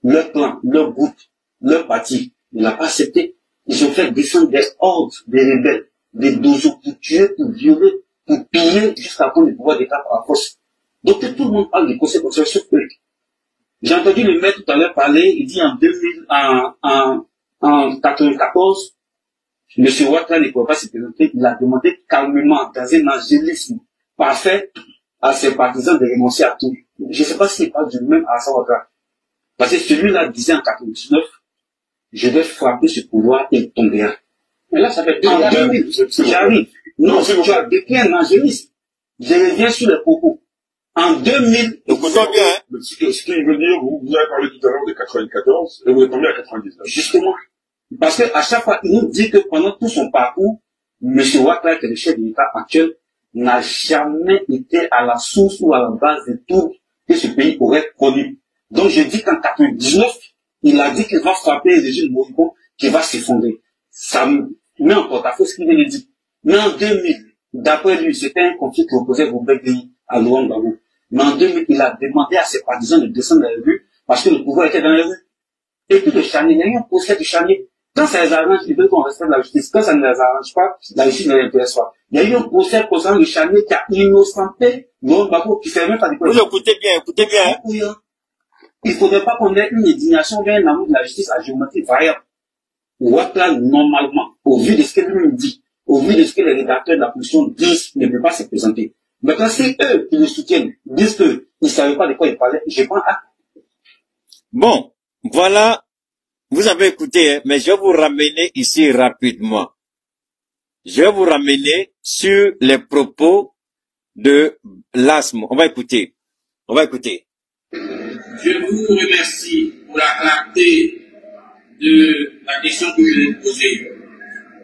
leur plan, leur groupe, leur parti, ne l'a pas accepté. Ils ont fait descendre des hordes, des rebelles, des dozos pour tuer, pour violer, pour piller jusqu'à prendre le pouvoir d'État par la force. Donc tout le monde parle du Conseil constitutionnel sauf eux. J'ai entendu le maire tout à l'heure parler, il dit en 94, M. Ouattara ne pouvait pas se présenter, il a demandé calmement, dans un angélisme parfait, à ses partisans de renoncer à tout. Je ne sais pas s'il parle du même Alassane Ouattara. Parce que celui-là disait en 99, je vais frapper ce pouvoir et il tombera. Mais là, ça fait en 2000, j'arrive. Non, tu as décrit un angélisme. Je reviens sur les propos. En 2000, Écoutons bien, hein. Ce qu'il veut dire, vous avez parlé tout à l'heure de 94, et vous êtes tombé à 99. justement, parce que à chaque fois, il nous dit que pendant tout son parcours, M. Ouattara, qui est le chef de l'État actuel, n'a jamais été à la source ou à la base de tout que ce pays aurait connu. Donc je dis qu'en 99, il a dit qu'il va frapper le régime Moricon, qui va s'effondrer. Ça me met en porte-à-faux ce qu'il vient de dire. Mais en 2000, d'après lui, c'était un conflit qui opposait Robert Gueye à Laurent Gbagbo. Mais en 2000, il a demandé à ses partisans de descendre dans les rues parce que le pouvoir était dans les rues. Et puis le Chanier, il y a eu un procès du Chanier. Quand ça les arrange, ils veulent qu'on respecte la justice. Quand ça ne les arrange pas, la justice ne les intéresse pas. Il y a eu un procès concernant le Chanier qui a innocenté Laurent Gbagbo, qui fait même pas de quoi. Oui, écoutez bien. Il ne faudrait pas qu'on ait une indignation vers un amour de la justice à géométrie variable. Ouattara, normalement, au vu de ce que lui dit, au vu de ce que les rédacteurs de la position disent, ne peut pas se présenter. Maintenant, si eux qui le soutiennent disent qu'ils ne savaient pas de quoi ils parlaient, je prends acte. Bon, voilà, vous avez écouté, hein, mais je vais vous ramener ici rapidement. Je vais vous ramener sur les propos de l'asthme. On va écouter. Je vous remercie pour la clarté de la question que je vous ai posée.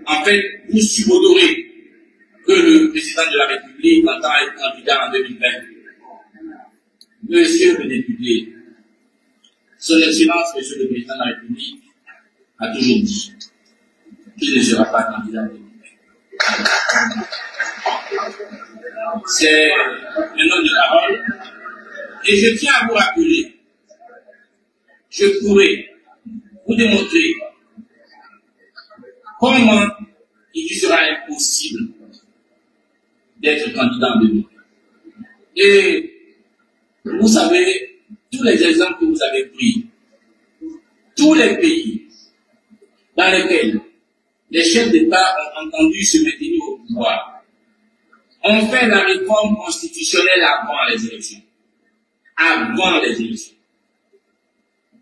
En fait, vous subodorez que le président de la République entend être candidat en 2020. Monsieur le député, son Excellence, Monsieur le président de la République, a toujours dit qu'il ne sera pas candidat en 2020. C'est un homme de parole. Et je tiens à vous rappeler, je pourrais vous démontrer comment il lui sera impossible d'être candidat en 2020. Et vous savez, tous les exemples que vous avez pris, tous les pays dans lesquels les chefs d'État ont entendu se maintenir au pouvoir ont fait la réforme constitutionnelle avant les élections. Avant les élections.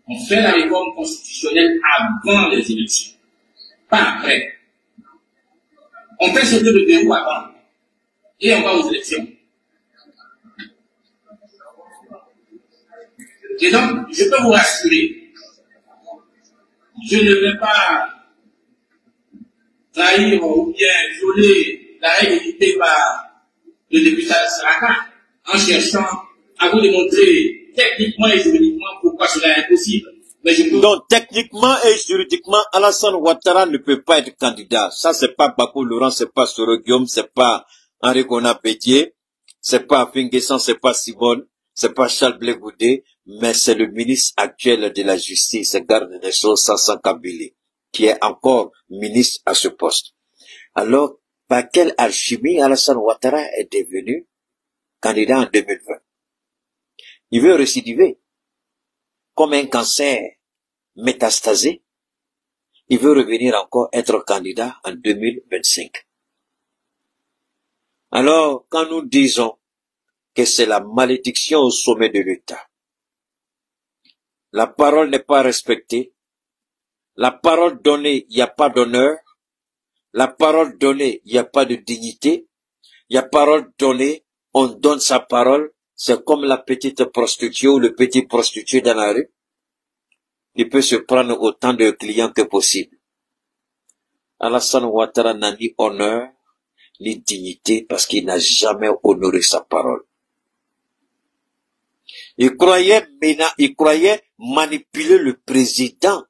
On fait la réforme constitutionnelle avant les élections. Pas après. On fait sauter le verrou avant. Et on va aux élections. Et donc, je peux vous rassurer, je ne vais pas trahir ou bien violer la règle dictée par le député Saraka en cherchant à vous démontrer techniquement et juridiquement pourquoi cela est impossible. Mais je peux... Donc, techniquement et juridiquement, Alassane Ouattara ne peut pas être candidat. Ça, c'est pas Bako Laurent, c'est pas Soro Guillaume, c'est pas Henri Kona Bédier, c'est pas Finguessan, c'est pas Simone, c'est pas Charles Blé Goudé, mais c'est le ministre actuel de la Justice, garde des Sceaux, Sassan Kabili, qui est encore ministre à ce poste. Alors, par quelle alchimie Alassane Ouattara est devenu candidat en 2020? Il veut récidiver. Comme un cancer métastasé, il veut revenir encore être candidat en 2025. Alors, quand nous disons que c'est la malédiction au sommet de l'État, la parole n'est pas respectée, la parole donnée, il n'y a pas d'honneur, la parole donnée, il n'y a pas de dignité, il y a parole donnée, on donne sa parole, c'est comme la petite prostituée ou le petit prostitué dans la rue. Il peut se prendre autant de clients que possible. Alassane Ouattara n'a ni honneur, ni dignité, parce qu'il n'a jamais honoré sa parole. Il croyait manipuler le président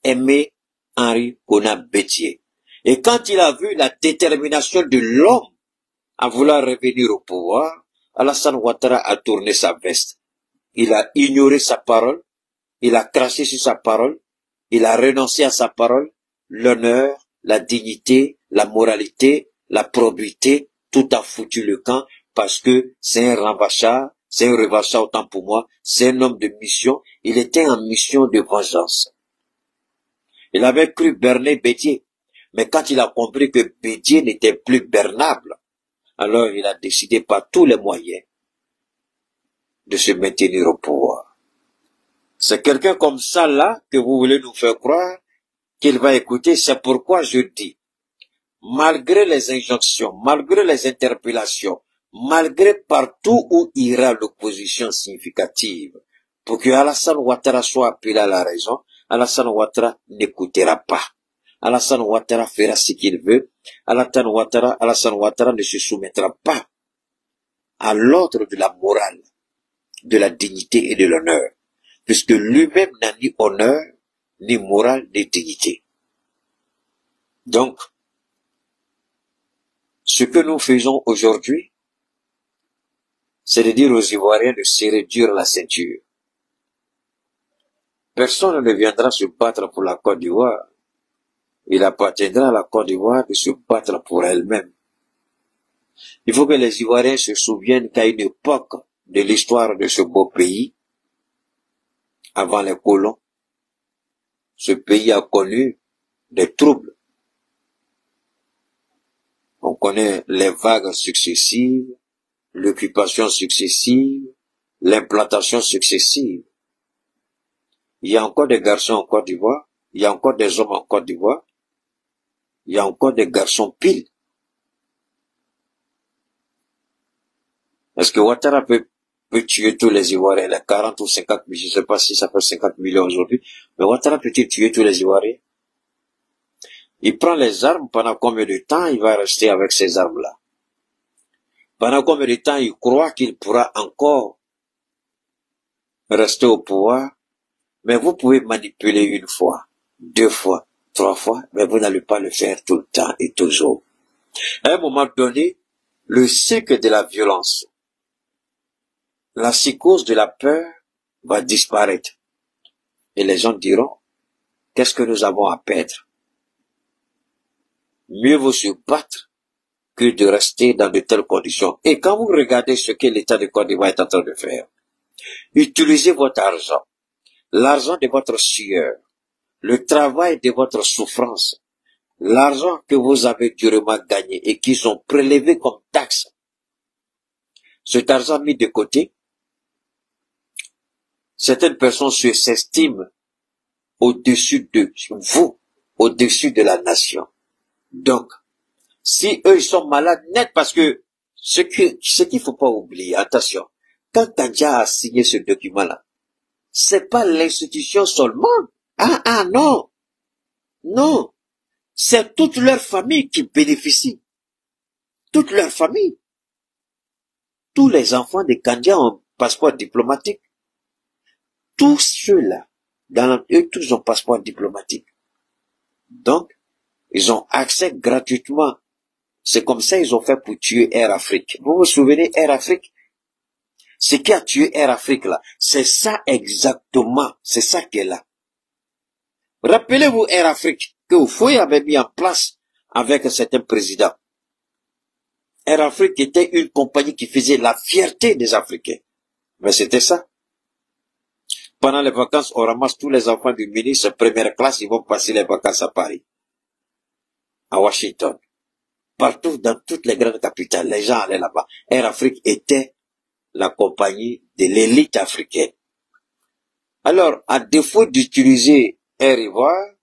Aimé Henri Kona Bédier. Et quand il a vu la détermination de l'homme à vouloir revenir au pouvoir, Alassane Ouattara a tourné sa veste. Il a ignoré sa parole, il a craché sur sa parole, il a renoncé à sa parole, l'honneur, la dignité, la moralité, la probité, tout a foutu le camp parce que c'est un revachard, c'est un revachard autant pour moi, c'est un homme de mission, il était en mission de vengeance. Il avait cru berner Bédier, mais quand il a compris que Bédier n'était plus bernable, alors il a décidé par tous les moyens de se maintenir au pouvoir. C'est quelqu'un comme ça là que vous voulez nous faire croire qu'il va écouter. C'est pourquoi je dis, malgré les injonctions, malgré les interpellations, malgré partout où ira l'opposition significative, pour que Alassane Ouattara soit appelé à la raison, Alassane Ouattara n'écoutera pas. Alassane Ouattara fera ce qu'il veut. Alassane Ouattara ne se soumettra pas à l'ordre de la morale, de la dignité et de l'honneur, puisque lui-même n'a ni honneur, ni morale, ni dignité. Donc, ce que nous faisons aujourd'hui, c'est de dire aux Ivoiriens de se réduire la ceinture. Personne ne viendra se battre pour la Côte d'Ivoire. Il appartiendra à la Côte d'Ivoire de se battre pour elle-même. Il faut que les Ivoiriens se souviennent qu'à une époque de l'histoire de ce beau pays, avant les colons, ce pays a connu des troubles. On connaît les vagues successives, l'occupation successive, l'implantation successive. Il y a encore des garçons en Côte d'Ivoire, il y a encore des hommes en Côte d'Ivoire, il y a encore des garçons piles. Est-ce que Ouattara peut tuer tous les Ivoiriens, les 40 ou 50 000, je ne sais pas si ça fait 50 millions aujourd'hui, mais Ouattara peut-il tuer tous les Ivoiriens? Il prend les armes, pendant combien de temps il va rester avec ces armes-là? Pendant combien de temps il croit qu'il pourra encore rester au pouvoir? Mais vous pouvez manipuler une fois, 2 fois, 3 fois, mais vous n'allez pas le faire tout le temps et toujours. À un moment donné, le cycle de la violence, la psychose de la peur va disparaître. Et les gens diront, qu'est-ce que nous avons à perdre? Mieux vaut se battre que de rester dans de telles conditions. Et quand vous regardez ce que l'État de Côte d'Ivoire est en train de faire, utilisez votre argent, l'argent de votre sueur, le travail de votre souffrance, l'argent que vous avez durement gagné et qui sont prélevés comme taxes. Cet argent mis de côté, certaines personnes s'estiment au-dessus de vous, au-dessus de la nation. Donc, si eux, ils sont malades net, parce que ce qu'il faut pas oublier, attention, quand Kandja a signé ce document-là, c'est pas l'institution seulement. Non. Non. C'est toute leur famille qui bénéficie. Toute leur famille. Tous les enfants de Kandja ont passeport diplomatique. Tous ceux-là, eux, tous ont passeport diplomatique. Donc, ils ont accès gratuitement. C'est comme ça ils ont fait pour tuer Air Afrique. Vous vous souvenez Air Afrique? Ce qui a tué Air Afrique là, c'est ça exactement. C'est ça qui est là. Rappelez-vous Air Afrique que Foy avait mis en place avec un certain président. Air Afrique était une compagnie qui faisait la fierté des Africains. Mais c'était ça. Pendant les vacances, on ramasse tous les enfants du ministre première classe, ils vont passer les vacances à Paris, à Washington. Partout, dans toutes les grandes capitales, les gens allaient là-bas. Air Afrique était la compagnie de l'élite africaine. Alors, à défaut d'utiliser Air Ivoire,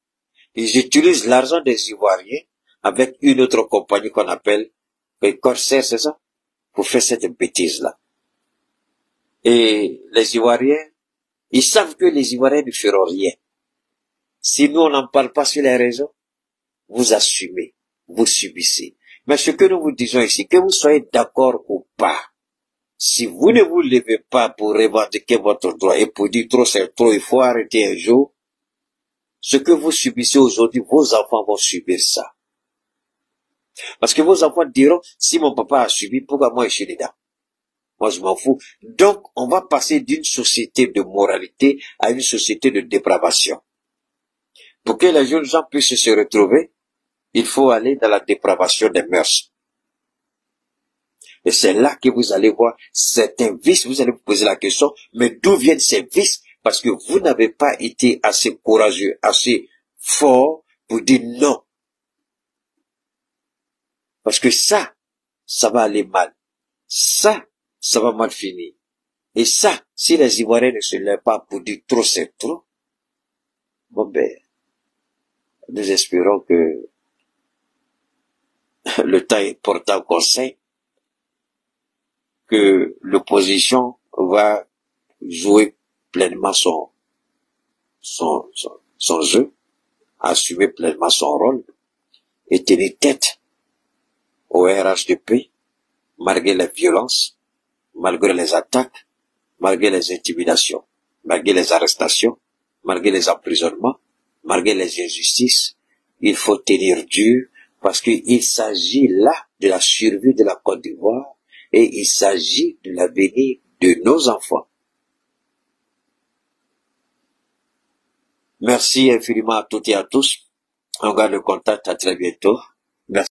ils utilisent l'argent des Ivoiriens avec une autre compagnie qu'on appelle Corsair, c'est ça? Pour faire cette bêtise-là. Et les Ivoiriens, ils savent que les Ivoiriens ne feront rien. Si nous, on n'en parle pas sur les réseaux, vous assumez, vous subissez. Mais ce que nous vous disons ici, que vous soyez d'accord ou pas, si vous ne vous levez pas pour revendiquer votre droit et pour dire trop c'est trop, il faut arrêter un jour, ce que vous subissez aujourd'hui, vos enfants vont subir ça. Parce que vos enfants diront, si mon papa a subi, pourquoi moi je suis dedans? Moi je m'en fous. Donc, on va passer d'une société de moralité à une société de dépravation. Pour que les jeunes gens puissent se retrouver, il faut aller dans la dépravation des mœurs. Et c'est là que vous allez voir certains vices. Vous allez vous poser la question, mais d'où viennent ces vices? Parce que vous n'avez pas été assez courageux, assez fort pour dire non. Parce que ça va aller mal. Ça va mal finir. Et ça, si les Ivoiriens ne se lèvent pas pour dire trop c'est trop, bon ben, nous espérons que le temps est portant conseil, que l'opposition va jouer pleinement son jeu assumer pleinement son rôle et tenir tête au RHDP, malgré les violences, malgré les attaques, malgré les intimidations, malgré les arrestations, malgré les emprisonnements, malgré les injustices. Il faut tenir dur parce qu'il s'agit là de la survie de la Côte d'Ivoire et il s'agit de l'avenir de nos enfants. Merci infiniment à toutes et à tous. On garde le contact. À très bientôt. Merci.